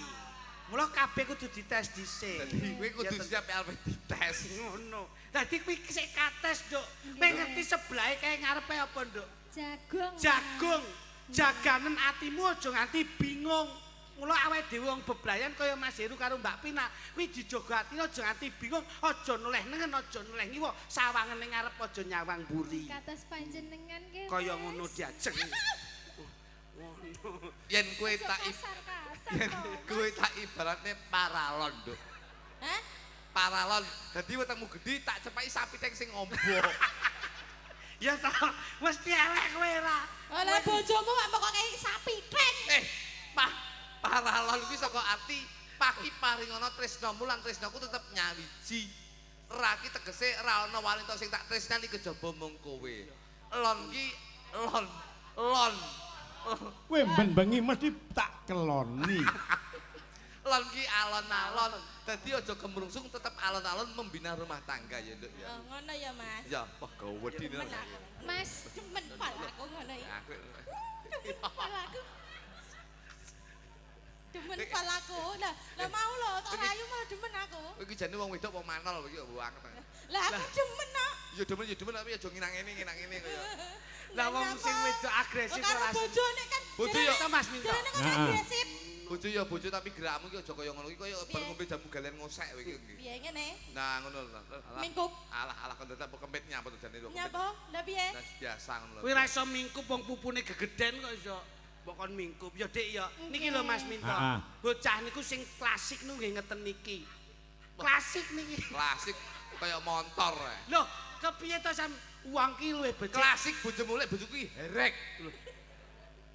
Mula kabeh kudu dites dhisik. Dadi kowe kudu Ya, siap LP dites. ngono. Dadi kuwi sik kates, Nduk. Kowe ngerti sebelahe kae ngarepe apa, Nduk? Jagung. Mas. Jagung. Jaganen atimu aja nganti bingung. Mula awake dhewe wong beblayan kaya Mas Heru karo Mbak Pina, kuwi dijaga atine aja nganti bingung, aja noleh nengen, aja noleh ngiwa, sawangen ning ngarep aja nyawang mburi. Kados panjenengan nggih. Kaya Mas. ngono diajeng. Ngono. Yen kowe Aja tak kasar-kasar yen to. kowe tak ibaratne paralon, Nduk. Hah? Paralon. Dadi wetengmu gedhi tak cepaki sapi teng sing ombo. Ya ta, mesti elek kowe ra. Lah bojomu kok pokoke sapi tren. Paralon kuwi saka arti paki paringono tresnamu lan tresnaku tetep nyawiji. Raki tegese ra ana wanita sing tak tresnani kejaba mung kowe. Lon ki lon. Kowe ben bengi mesti tak keloni. Lon ki alon-alon. Dadi aja kemrungsung tetep alon-alon membina rumah tangga ya, Nduk ya. Oh, ngono ya Mas. Ya, wah gawedi Demen nih. aku. Mas, Demen palaku ngono iki. Aku Palaku. Demen palaku. Lah mau lho, tak rayu malah demen aku. kowe iki jane wong wedok apa manol iki banget. Lah aku demen kok. Ya demen tapi aja nginang-ngene kaya. Lah wong sing wedok agresif Karo ora. bojone kan. Bojo jarene- ya, Mas Minto. Jarene kan Heeh. agresif. Bojo ya bojo tapi gerakmu ki aja kaya ngono iki kaya bar ngombe jamu galen ngosek kowe iki. Piye ngene? Nah ngono lho. Mingkup. Alah kok tak kempit nyapa to jane kok. Nyapa? Lah piye? Nah biasa ngono lho. Kuwi ra iso mingkup wong pupune gegeden kok iso. Mbok kon mingkup. Ya Dik ya. Niki lho Mas Minto. Bocah niku sing klasik niku nggih ngeten niki. Klasik niki. Klasik kaya motor. Loh, kepiye to sam uang ki luwih becik. Klasik bojomu lek bojoku ki herek.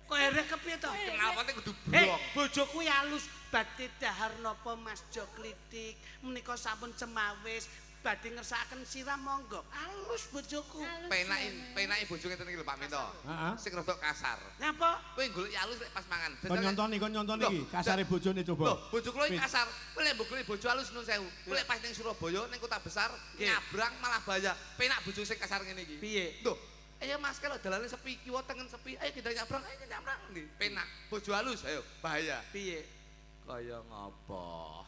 Kok erek kepiye to? Kenapa kudu Hei, blok? bojo kuwi alus badhe dahar napa Mas Jo Klitik. Menika sampun cemawis badhe ngersakaken sirah monggo. Alus bojoku. Penake bojo ngeten iki lho Pak Minto. Heeh. Sing rada kasar. Napa? Kowe golek alus lek pas mangan. Kon nyontoni iki kasare bojone coba. Loh, bojoku lho iki kasar. Kowe lek mbok golek bojo alus nun sewu. Kowe lek pas ning Surabaya ning kota besar nyabrang malah bahaya. Penak bojo sing kasar ngene iki. Piye? Loh, ayo Mas kalau dalane sepi, kiwa tengen sepi. Ayo kita nyabrang, ayo nyabrang. Nih, penak. Bojo halus, ayo bahaya. Piye? Kaya ngopo?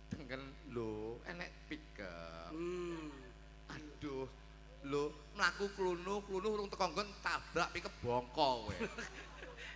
Tengen lho, enek pickup. Aduh, lho, mlaku klunu urung teko nggon tabrak pickup bongko kowe.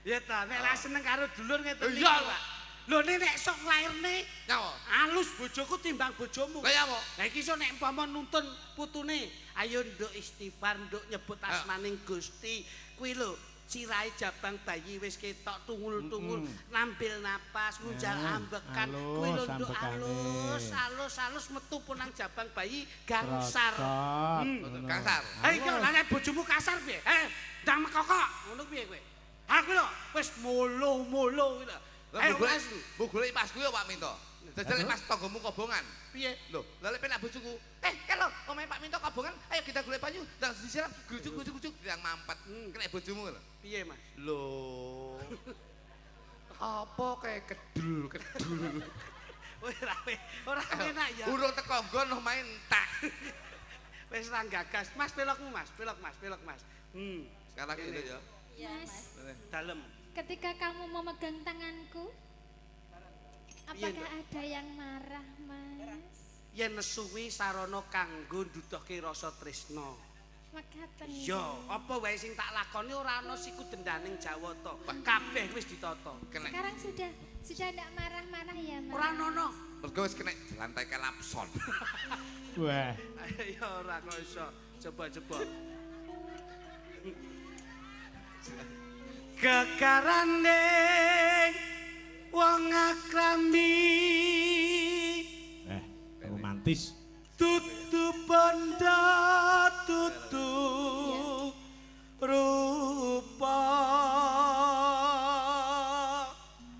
Ya ta, nek ra seneng karo dulur ngeten iki. Iya, Pak. Lho nek sok lairne Nyawa? alus bojoku timbang bojomu. Kaya apa? Lah iki iso nek umpama nuntun putune, ayo nduk istighfar, nduk nyebut asmaning Gusti. Kuwi lho, sirahe jabang bayi wis ketok tungul-tungul, nampil napas, ngunjal ambekan. Kuwi lho nduk alus metu pun nang jabang bayi gangsar. Kasar. Ha iki lha nek bojomu kasar piye? Ndang mekokok, ngono piye kowe? Ha kuwi lho wis molo-molo kuwi lho. Ayo Mas. Bu golek pas kuwi Pak Minto. Jajal pas tanggamu kobongan. Piye? Loh, lha lek penak bojoku. Kalau omahe Pak Minto kobongan, ayo kita golek banyu. Dan disiram grujuk-grujuk yang mampet. Kena bojomu lho. Piye, Mas? Loh. Apa kayak kedul. Ora enak ya. Urung teko nggon main tak. Wis ra gagas. Mas pelokmu, Mas. Pelok, Mas. Sekarang gitu ya. Mas, Dalem. ketika kamu memegang tanganku, apakah ada yang marah, Mas? Yen nesu kuwi sarana kanggo nduduhke rasa tresna. Mekaten. Iya, apa wae sing tak lakoni ora ana siku dendaning Jawata. Kabeh wis ditata. Sekarang sudah tidak marah-marah ya, Mas? Ora ana. Mergo wis kena lantai kelapson. Wah, Ya ora kok iso. Coba. Kekarandeng wong akrambi romantis. tutu bondo tutu rupa.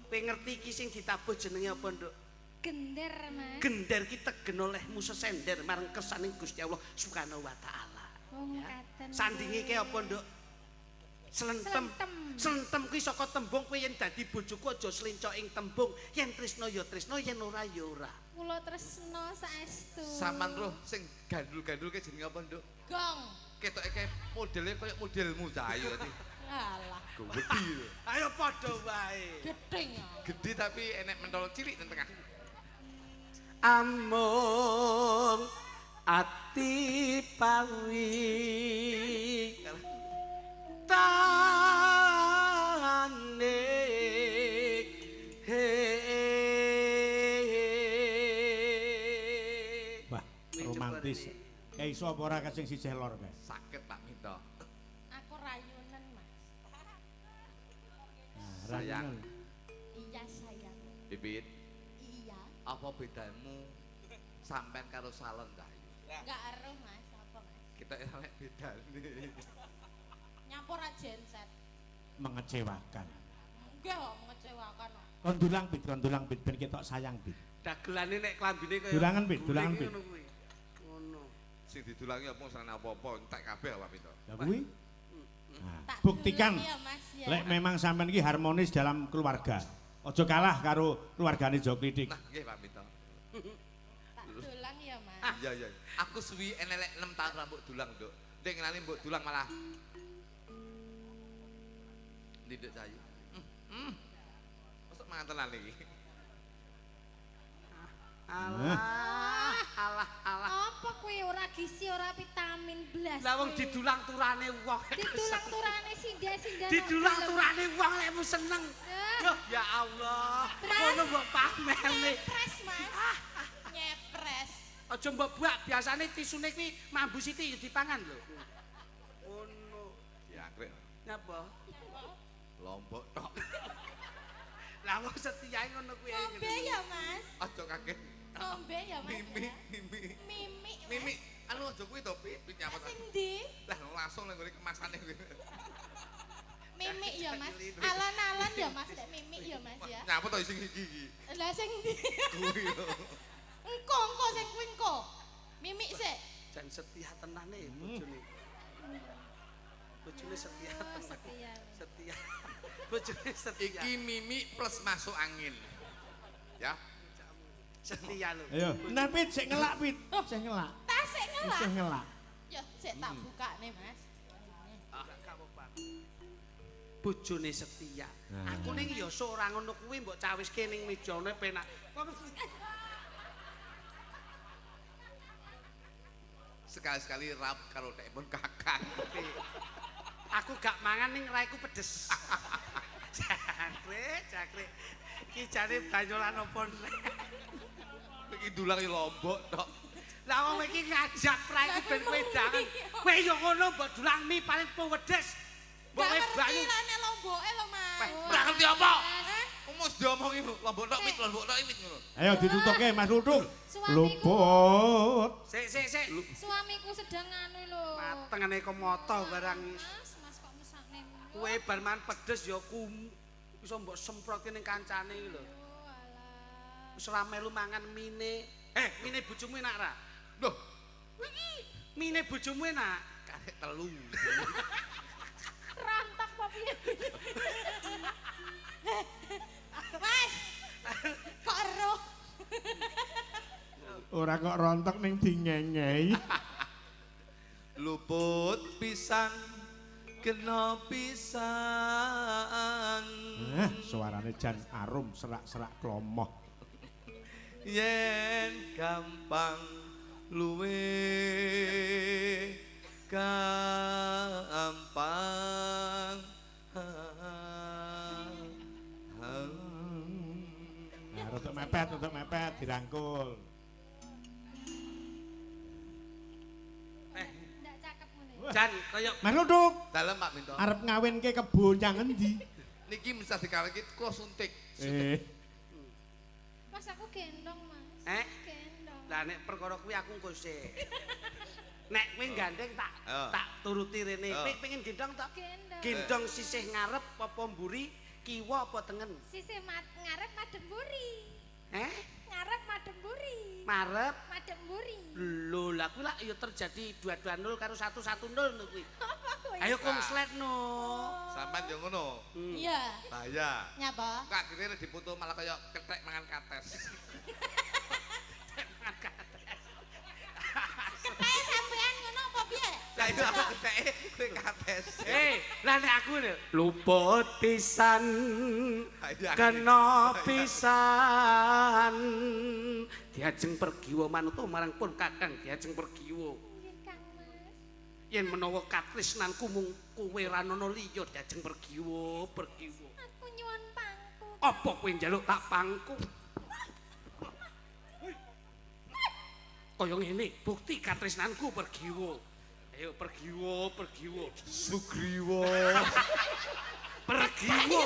Kowe ngerti iki sing ditabuh jenenge apa, Nduk? Gender, Mas. Gender ki tegen olehmu sesender marang kersaning Gusti Allah Subhanahu wa taala. Oh, mekaten. Sandinge ki apa, Nduk? Slentem. Slentem kuwi saka tembung kowe yen dadi bojoku aja slinco ing tembung. Yen tresno ya tresno, yen ora ya ora. Kula tresno saestu. Saman roh sing gandul-gandul ke jenenge apa, Nduk? Gong. Ketoke kayak modelnya kayak modelmu cah ayo tadi. Alah, Gede. Ayo padha wae. gedeng ya. Gede tapi enek mentol cilik nang tengah. Amung ati pawi tane Wah, romantis. Kayak iso apa ora kasing sisih lor kae. Sakit Pak Minto. Aku rayunan, Mas. Sayang. Iya, sayang. Bibit, Iya. apa bedamu sampean karo salon Cahayu? Enggak eruh, Mas. Apa, Mas? Kita elek bedane. Nyampur aja genset. Mengecewakan. Enggak kok mengecewakan kok. Kondulang bit ben ketok sayang bit. dagelane nek klambine kaya Dulangan, Pit, dulangan, Pit. ngono kuwi. Ngono. Sing didulangi apa sarana apa-apa entek kabeh Pak Minto. Lah kuwi. Nah, Tak buktikan dulang ya, Mas, ya. lek memang sampean iki harmonis dalam keluarga. Aja kalah karo keluargane Jo Klitik. Nah, nggih Pak Minto. Tak dulang ya, Mas. Iya. Aku suwi enelek 6 tahun rambut dulang, Nduk. Ndek ngenali mbok dulang malah Ndek Cahayu. Masuk mangan tenan iki. Alah. Apa kowe ora gizi ora vitamin blas? Lah wong kowe? didulang turane wong. Ditulang turane sinda-sinda. Didulang turane wong lek mu seneng. Ya Allah. Pras. Ngono mbok pamer nih. Nyepres, Mas. Nyepres. Aja mbok buak, biasane tisune kuwi mambu siti ya dipangan lho. Ngono. Ya, krek. Nyapa? Lombok tok. Lah wong setiae ngono kuwi. Ngombe ya, Mas. Aja kaget. Ngombe ya, Mas. Mimi, ya? mimi. Mimi. Mas. Mimi, anu aja kuwi to, pipit nyapa ta. Sing ndi? Lah langsung nang ngene kemasane kuwi. Mimik ya, Mas. Alon-alon ya, Mas. Nek mimik ya, Mas ya. Nyapa to sing iki? Lah sing ndi? Kuwi lho. Engko sing kuwi engko. Mimik sik. Jan setia tenane bojone. Bojone setia Oh, tenan. setia. Setia. Bojone setia. Iki mimi plus masuk angin. Ya. Setia lho. Ayo, nah Pit sik ngelak Pit. Sik ngelak. Tas sik ngelak. Sik ngelak. Ya, sik tak bukane, Mas. Bojone setia. Nah. Aku ning ya ora ngono kuwi mbok cawiske ning mejane penak. Sekali-sekali rap karo nek pun kakak. Aku gak mangan ning raiku pedes. Jakre. Iki jane banyolan opo nek. Iki dulang lombok tok. Lah wong iki ngajak raiku ben kowe jangan. Kowe yo ngono mbok dulang mie paling pedes. Mbok Gak kowe ngerti banyu. lah nek lomboke lho, Mas. Ora ngerti apa? Hah? Wis diomongi lombok tok mit ngono. Ayo ditutukke Mas Ludung. Suamiku. Luput. Sik. Suamiku sedang anu lho. Matengane komoto barang iki. Mas kok mesakne. Kowe bar mangan pedes ya iso mbok semprotke ning kancane iki lho. Oh, alah. Wis ora melu mangan mine. Mine bojomu enak ra? Loh, Mine bojomu enak. karek telu. Rantak apa piye? Mas. Kok ero? Ora kok rontok ning dingenyei. Luput pisan kena pisan. Suarane jan arum serak-serak klomoh. Yen gampang luwe gampang. Nah, rotok mepet dirangkul. Ndak cakep ngene. Jan kaya Mas Ludung, Dalem Pak Minto. arep ngawinke kebon yang endi? Niki mesti dikawinke kula suntik. Mas aku gendong, Mas. Gendong. lah nek perkara kuwi aku engko sik. Nek kowe gandeng tak turuti rene. Kowe pengen gendong tak? Gendong. Gendong sisih ngarep apa mburi, kiwa apa tengen? Sisi ngarep madem mburi. Ngarep madem mburi. Marep. Madem mburi. Lho, lah kuwi lak ya terjadi 2-2-0 karo 1-1-0 lho kuwi. Apa kowe? Ayo konslet no. Sampeyan yo ngono. Iya. Bahaya. Nyapa? Kak kene dipoto malah kaya kethek mangan kates. Kayak sampean ngono apa piye? Lah itu apa ketheke kowe kates. Lah nek aku lho luput pisan Bahaya. kena pisan diajeng pergiwa manuta marang pun kakang diajeng pergiwa Nggih, Kang Mas. yen menawa katresnanku mung kowe ra ana liya diajeng pergiwa Aku nyuwun pangku. apa kowe njaluk tak pangku kaya ngene bukti katresnanku pergiwa ayo pergiwa Sugriwa. pergiwa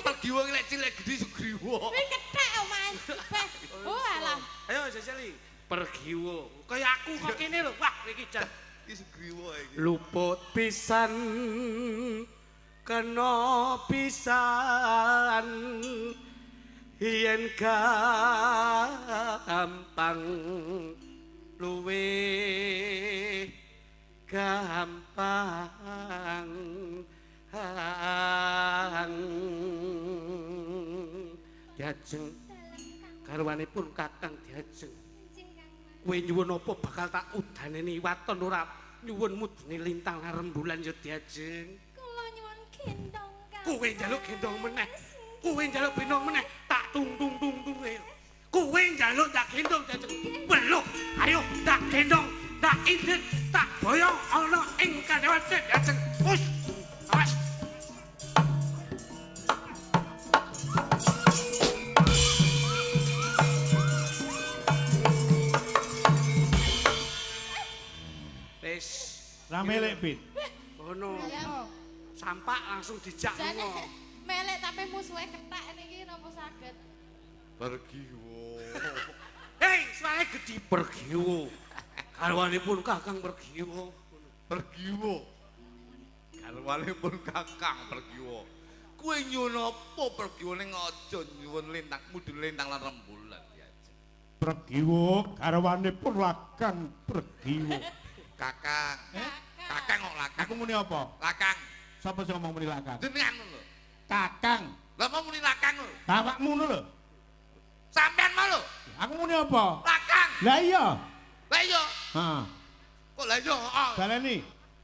Pergiwa ki lek cilik gedhi Sugriwa. Kuwi kethek, oh, Mas. Beh. Oh, alah. ayo seseli pergiwa kaya aku kok kene lho wah iki jan Iki Sugriwa iki. luput pisan kena pisan yen gampang luwe gampang diajeng garwanipun kakang diajeng Njing, Kang Mas. kowe nyuwun apa bakal tak udaneni waton ora nyuwun mudune lintang rembulan ya diajeng Kula nyuwun gendong, Kang. kowe njaluk gendong meneh kowe njaluk gendong meneh tak tung kowe njaluk tak gendong diajeng beluk ayo tak gendong tak indit tak boyong ana ing kadewate diajeng wis awas Ramelek Pit. Ngono. Ya. Sampak langsung dijak Jane ngono. melek tapi musuhe kethek niki napa saged? Pergi wo. Hei, suarane gedhi pergiwo. Garwanipun Kakang pergiwo. Pergi wo. Garwanipun Kakang pergi wo. Kowe nyuwun apa pergi wo ning aja nyuwun lintang mudhun lintang lan rembulan ya. Pergiwo garwanipun lakang pergiwo. Kakang. Kakang kok lakang. Aku muni apa? Lakang. Sapa sing ngomong muni lakang? Jenengan lho. Kakang. Lah mau muni lakang lho. Bapakmu ngono lho. Sampean mau lho. Aku muni apa? Lakang. Lah iya. Lah iya. Heeh. Kok lah iya? Baleni.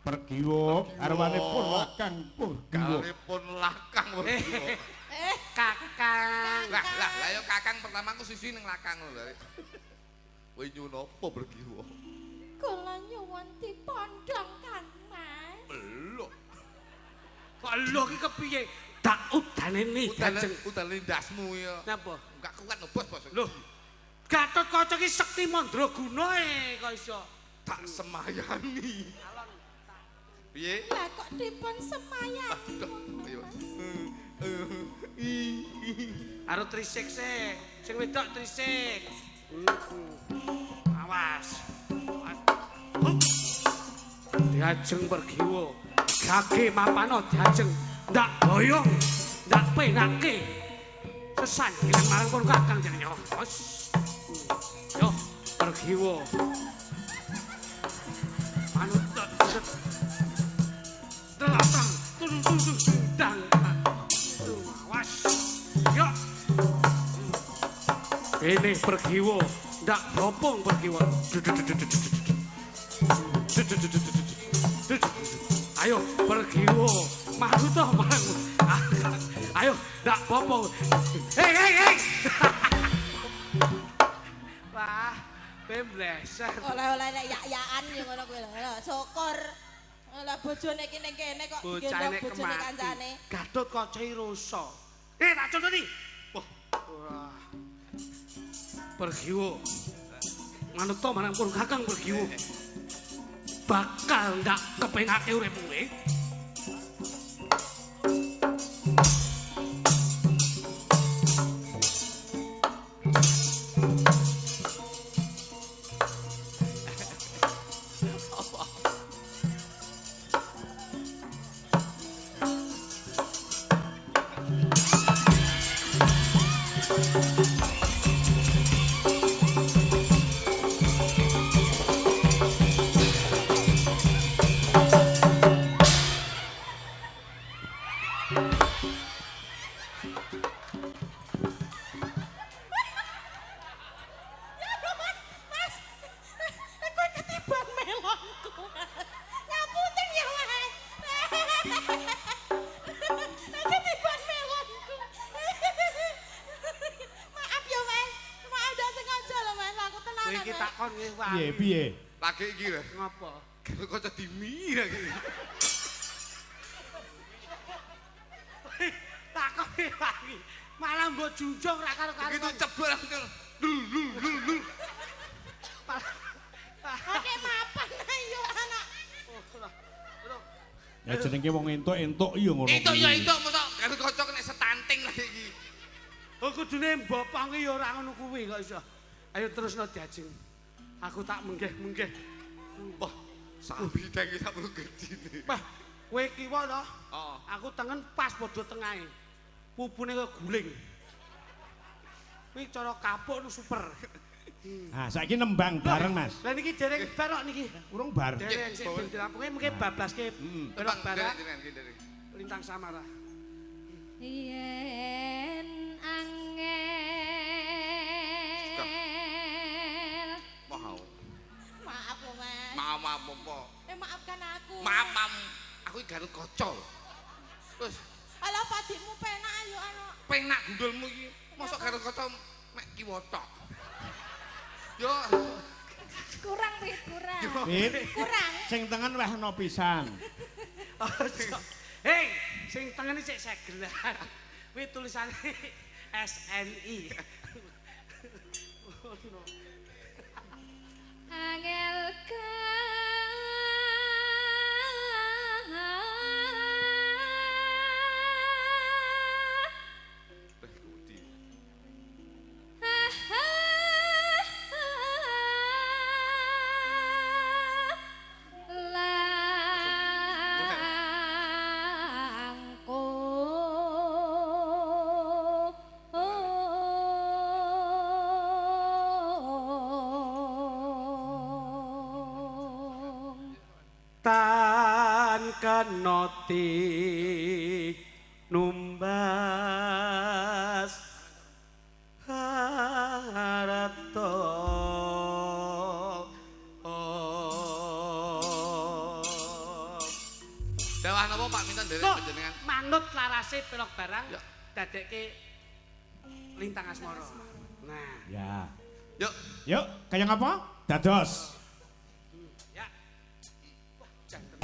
Pergiwo garwanipun lakang pergiwo. Galipun lakang pergi wo. Kakang. Lah ya kakang pertama aku sisi ning lakang lho. Kowe nyuwun apa pergi wo? Kula nyuwun dipondhong Kang Mas. Belum. Kok lho iki kepiye? Tak udane ni Kanjeng. Udan lindasmu ya. Napa? Enggak kuat ngebos-bos. Lho. Gatotkaca iki sekti mandraguna kok iso. Tak semayani. Piye? Lah kok dipun semayang. Ayo. Karo trisik sih. Sing wedok trisik. Awas. Diajeng pergiwo. Gage mapano diajeng. Ndak boyong. Ndak penake. Sesanggilan marang pun Kakang jeneng yo. Yo, pergiwo. Manut Delatang, dang. Awas. Yo. Ini pergiwo, ndak bopong pergiwo. Ayo pergiwo, manut toh marang. Ayo, ndak bopong. Hei. Wah, pembleser. Oleh-oleh nek yak-yakan yo ngono kuwi lho. Syukur. Lah bojone iki ning kene kok Bocah gendong nek bojone kancane. kemati. Gatotkaca rusa. Tak contoni. Wah. Pergiwo. Manut to marang pun Kakang pergiwo. Bakal ndak kepengake uripmu kowe. Piye? Lagi iki lho. Ngapa? Kok dimi lagi. Takoni lagi. Malah mbok junjung ra karo-karo. Begitu cebol langsung. Oke mapan ayo anak. Ya jenenge wong entuk iya ngono. Itu ya itu mosok karo kocok nek setanting lagi iki. Oh kudune mbopong ya ora ngono kuwi kok iso. Ayo terusno diajeng. Aku tak menggeh-menggeh. Wah, sapi tangi sak gedine. Wah, kowe kiwa to? Heeh. Aku tengen pas padha tengahe. Pupune kok guling. Kuwi cara kapuk nu super. Ah, saiki nembang bareng, Mas. Lah niki dereng bar kok niki. Urung bar. Dereng sik ben dirampunge mengke bablaske. Belok barak Jenengan iki dereng. lintang samara. Yen angel Mau. Maaf lho Mas. Maaf apa? Maafkan aku. Maaf. Aku iki garut kaca lho. Wis Alah padikmu penak ayo anak. penak gundulmu iki. Mosok garut kaca mek kiwa tok. Yo, Kurang Pit, kurang. Pit, Kurang. sing tengen wehno pisan. Hei, sing tengene sik segelan. Kuwi tulisane SNI. Ngono. 'Angel tan kenoti numbas harata Dawah napa Pak Minten nderek panjenengan? Manut larase pelok barang Ya. dadekke lintang asmara. Nah, Ya. Yuk, Yuk, kaya ngapa? Dados. ya. Wah, janten.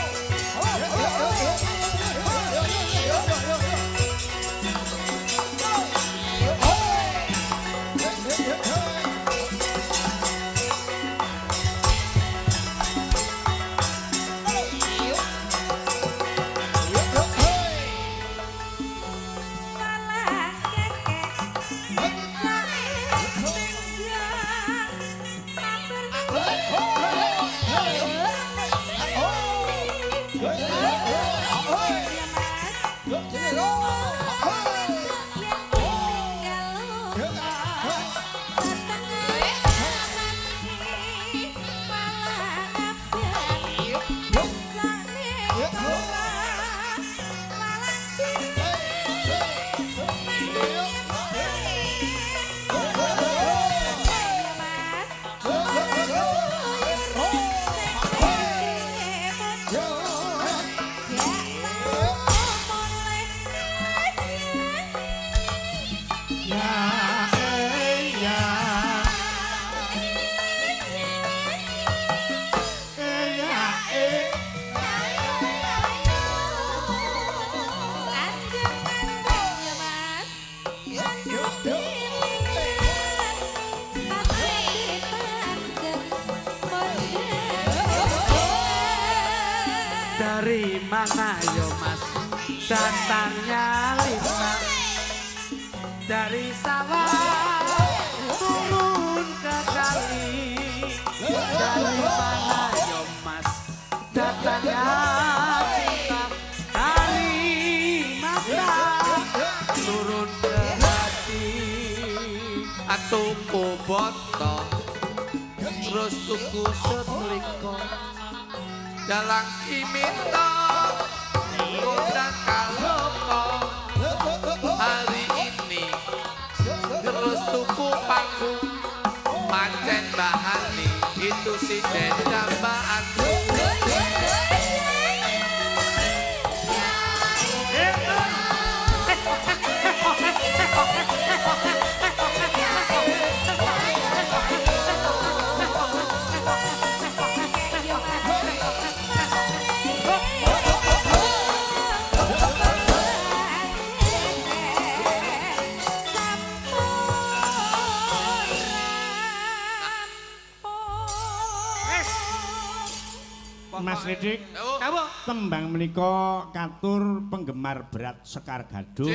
Dari mana yo Mas datangnya lintang dari sawah turun ke kali. Dari mana yo Mas datangnya cinta dari mata turun ke hati. atuku boto terus tuku setliko dalang iminto undang kaloko hari ini terus tuku panggung pancen bahani itu si dendambaan Mas Ridik, tembang menika katur penggemar berat Sekar Gadung,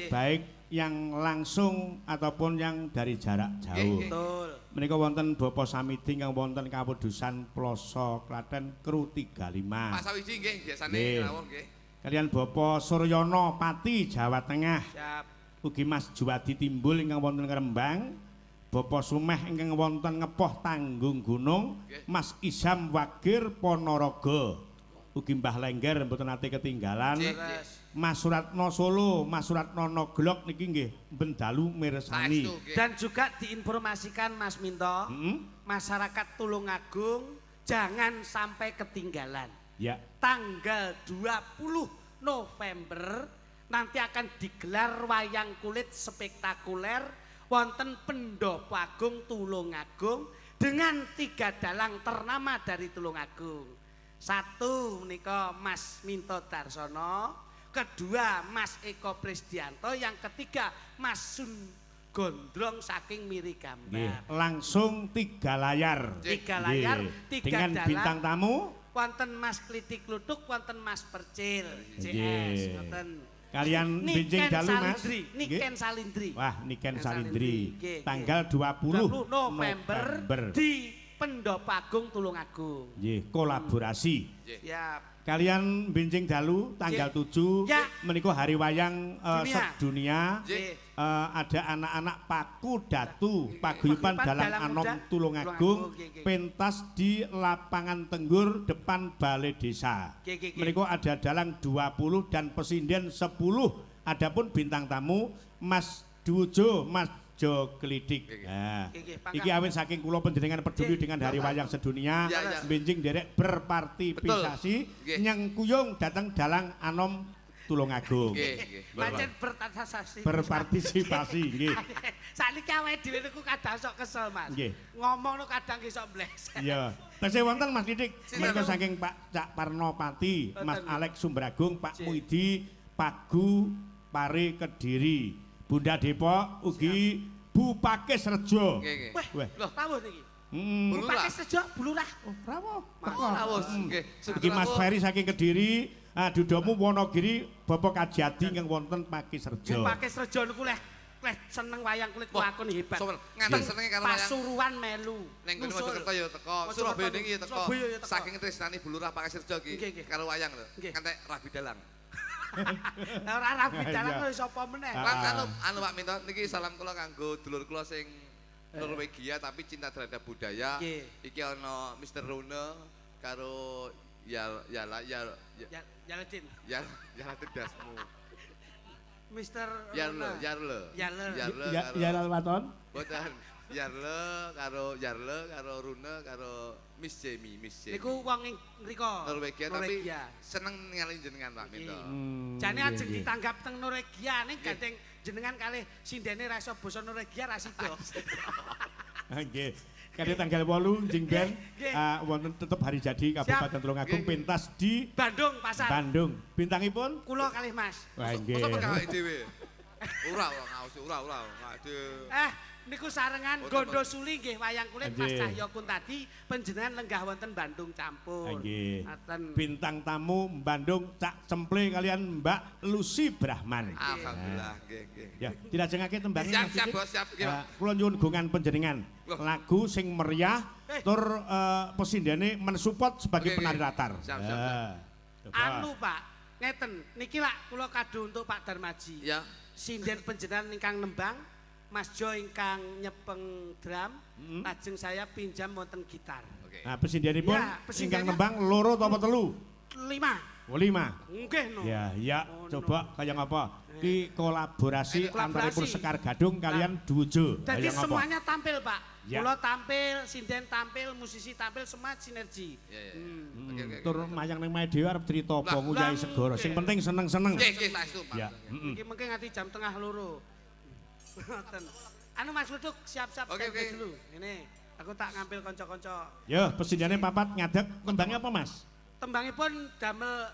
baik yang langsung ataupun yang dari jarak jauh. Betul. Menika wonten Bapak Samidi ingkang wonten Kawedusan Ploso Klaten Kru 35. Pak Sawiji nggih biasane Nggih. rawuh nggih. Kalian Bapak Suryono Pati Jawa Tengah. Siap. Ugi Mas Juwadi Timbul ingkang wonten Rembang. Bapak Sumeh ingkang wonten Ngepoh Tanggung Gunung, Mas Isam Wagir Ponorogo. Ugi Mbah Lengger mboten nate ketinggalan. Mas Suratno Solo, Mas Suratno Noglok niki nggih bendalu mirsani. Dan juga diinformasikan Mas Minto, masyarakat Tulungagung jangan sampai ketinggalan. Ya. Tanggal 20 November nanti akan digelar wayang kulit spektakuler wonten Pendopo Agung Tulungagung dengan 3 dalang ternama dari Tulungagung. 1 menika Mas Minto Darsono, kedua Mas Eko Prisdianto, yang ketiga Mas Sun Gondrong saking Mirigambar. Langsung 3 layar. 3 layar, 3 dengan dalang. bintang tamu Wonten Mas Klitik Luduk, wonten Mas Percil, Nggih. CS, wonten Kalian benjing Niken dalu Mas. Salindri, Niken Nggih. Salindri. Wah, Niken Niken Salindri. Nggih, Tanggal 20 November di Pendopo Agung Tulungagung. Nggih, kolaborasi. Siap. Kalian Benjing Dalu tanggal 7 Ya. menika hari wayang Dunia. sedunia. Nggih. Ada anak-anak Paku Datu Paguyuban Dalang Anom Tulungagung Nggih, nggih. pentas di lapangan Tenggur depan Balai Desa. Nggih, nggih, nggih. Menika ada dalang 20 dan pesinden 10. Adapun bintang tamu Mas Dujo, Mas Jo Klidik. Nah, Nggih, iki awit saking kula panjenengan peduli dengan hari wayang sedunia. Ya, ya. Benjing derek berpartisipasi Nggih. nyengkuyung datang dalang Anom Tulungagung. Nggih. Pancen berpartisipasi. Berpartisipasi nggih. Sakniki awake dhewe niku kadang sok kesel, Mas. Nggih. Ngomong kadang sok bleset. Iya. Tesih wonten Mas Didik, Sinten? menika saking Pak Cak Parnopati, Mas Wonten. Alex Sumbragung, Pak Cik. Muidi, Pagu Pare Kediri, Bunda Depok ugi Bu Pakis Rejo. Nggih. Wah, Weh. loh, rawuh niki. Hmm. Bulurah. Pakai sejak bulurah. Oh, rawuh. Mas Teko. Rawuh, Hmm. nggih. Iki Mas Ferry saking Kediri, dudomu Wonogiri, Bapak Kajati ingkang wonten Pakis Nggih, Rejo. pakai srejo niku leh seneng wayang kulit Wah, lakon hebat. sopan. Ngantek senenge karo wayang. Pasuruan melu. Ning kene Nusul. Mojokerto ya teko, Mojokerto Surabaya niki ya teko. Surabaya ya teko. Saking tresnani Bulurah Pak Sirjo Nggih, iki nggih. karo wayang lho. Nggih. Ngantek rabi dalang. Lah ora rapi dalan Iya. kok sapa meneh. Ah. Lan anu Pak Minto niki salam kula kanggo dulur kula sing Norwegia tapi cinta terhadap budaya. Nggih. Iki ana Mr. Rune karo ya Jaladin. Dasmu. Mister Yarle. Yarle. Ya Lalwaton. Boten. Yarle karo Rune karo Miss Jamie. Niku wong ing mriko. Norwegia tapi seneng ningali jenengan Pak Minto. Jane ajeng ditanggap teng Norwegia ning gandeng jenengan kalih sindene ra iso basa Norwegia ra sida. Nggih. Kali tanggal 8 jeng ben Nggih. wonten tetep hari jadi Kabupaten Tulungagung Nggih. pentas di Bandung pasar. Bandung. Bintangipun? Kula kalih Mas. Wah nggih. Masa pegawai dhewe. Ora ngaos ora. Ngade. Niku sarengan Boten, Gondo boten. Suli nggih wayang kulit Mas Nggih. Cahyo Kuntadi panjenengan lenggah wonten Bandung campur. Nggih. Ngaten. Bintang tamu Bandung Cak Cemple kalian Mbak Lucy Brahman. Alhamdulillah, nggih. Ya, dilajengake tembangé Siap, Mas siap, Didik. Bos, siap. Nggih, Pak. Kula nyuwun gongan panjenengan. Loh. Lagu sing meriah tur pesindene mensupport sebagai Oke, penari oke. latar. Siap. Coba. Anu Pak, ngeten niki lak kula kado untuk Pak Darmaji. Ya. Sinden panjenengan ingkang nembang, Mas Jo ingkang nyepeng drum, lajeng saya pinjam wonten gitar. Oke. Nah, pesindianipun Ya, ingkang pesindiannya- nembang loro apa telu? 5. Oh, 5. Nggih no. Ya, ya, Oh, coba kaya ngapa? Ki kolaborasi Kolaborasi. antaripun Sekar Gadung kalian Dujo. Jadi Kaya ngapa? semuanya tampil Pak. Ya. Kula tampil, sinden tampil, musisi tampil, semua sinergi. Ya. Hmm. Oke. Tur mayang ning mae dhewe arep crita apa Lah, nguyahi lah, segara. Sing penting seneng-seneng. Nggih, saestu, Pak. Ya. Iki mungkin nganti jam tengah loro. Ngoten. Anu Mas Luduk siap-siap Oke, standby oke. dulu. Ini aku tak ngambil kanca-kanca. Yo, pesindiane papat ngadeg tembangnya apa, Mas? Tembangipun damel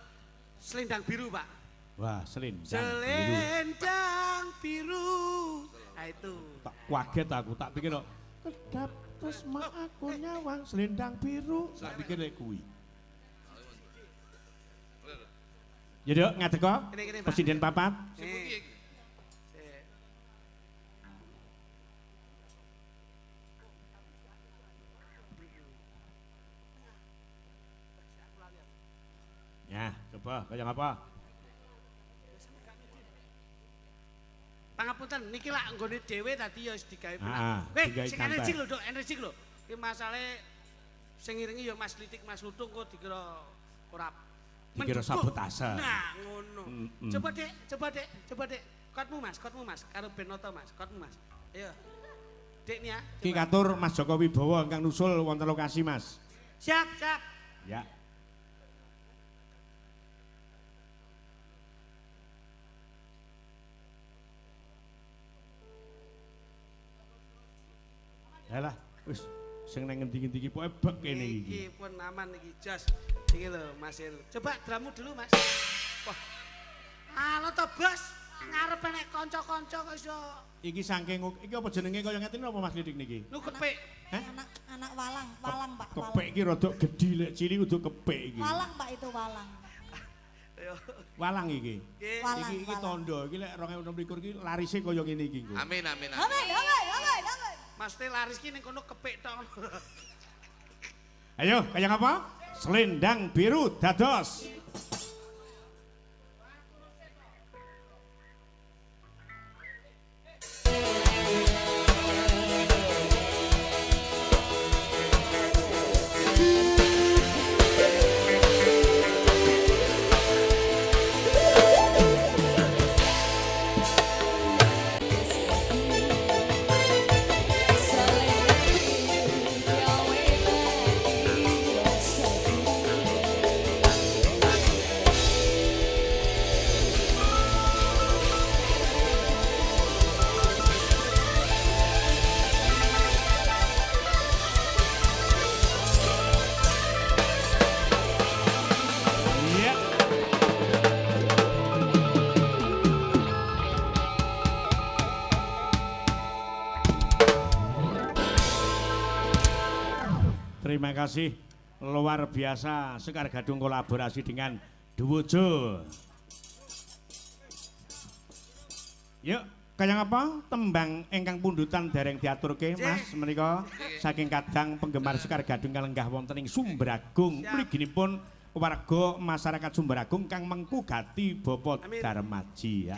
selendang biru, Pak. Wah, selendang biru. Selendang biru. Nah itu. Tak kaget aku, tak pikir kok kedap tresma aku nyawang selendang biru. Tak pikir lek kuwi. Ya dok, ngadeg kok. Kene-kene, Pak. Presiden papat. Nih. Ya, coba kaya apa? Pangapunten, niki lak nggone dhewe tadi ya wis digawe Ah, penak. digawe Sing santai. energi lho, Dok, energi lho. Iki masalahe sing ngiringi ya Mas Litik, Mas Lutung kok dikira ora Dikira mendukung. sabotase. Nah, ngono. Mm-mm. Coba Dek. Kotmu Mas, karo Benoto Mas, kotmu Mas. Ayo. Dek nih ya. Ki coba. katur Mas Joko Wibowo ingkang nusul wonten lokasi, Mas. Siap. Ya. Yalah, wis sing nang ngendi-ngendi iki pokoke bek kene iki. Iki pun aman iki, jos. Iki lho, Mas Il. Coba drummu dulu, Mas. Wah. Halo to, Bos. Ngarep nek kanca-kanca kok iso Iki saking iki apa jenenge kaya ngeten apa Mas Lidik niki? nu kepik. Hah? Anak walang Pak, walang. Kepek iki rada gedhi lek cilik kudu kepek iki. Walang Pak itu walang. Ayo. Walang iki. Nggih. Walang. Iki tondo, iki lek 2026 iki larise kaya ngene iki. Nggo. Amin. Damai. Mas Te laris ki ning kono kepik tok. Ayo, kaya apa? Selendang biru dados. Iya. Terima kasih luar biasa Sekar Gadung kolaborasi dengan Duwojo. Yuk, kaya apa? Tembang ingkang pundutan dereng diaturke Mas menika saking kadang penggemar Sekar Gadung kang lenggah wonten ing Sumberagung. Mliginipun warga masyarakat Sumberagung kang mengku gati Bapak Darmaji. Ya.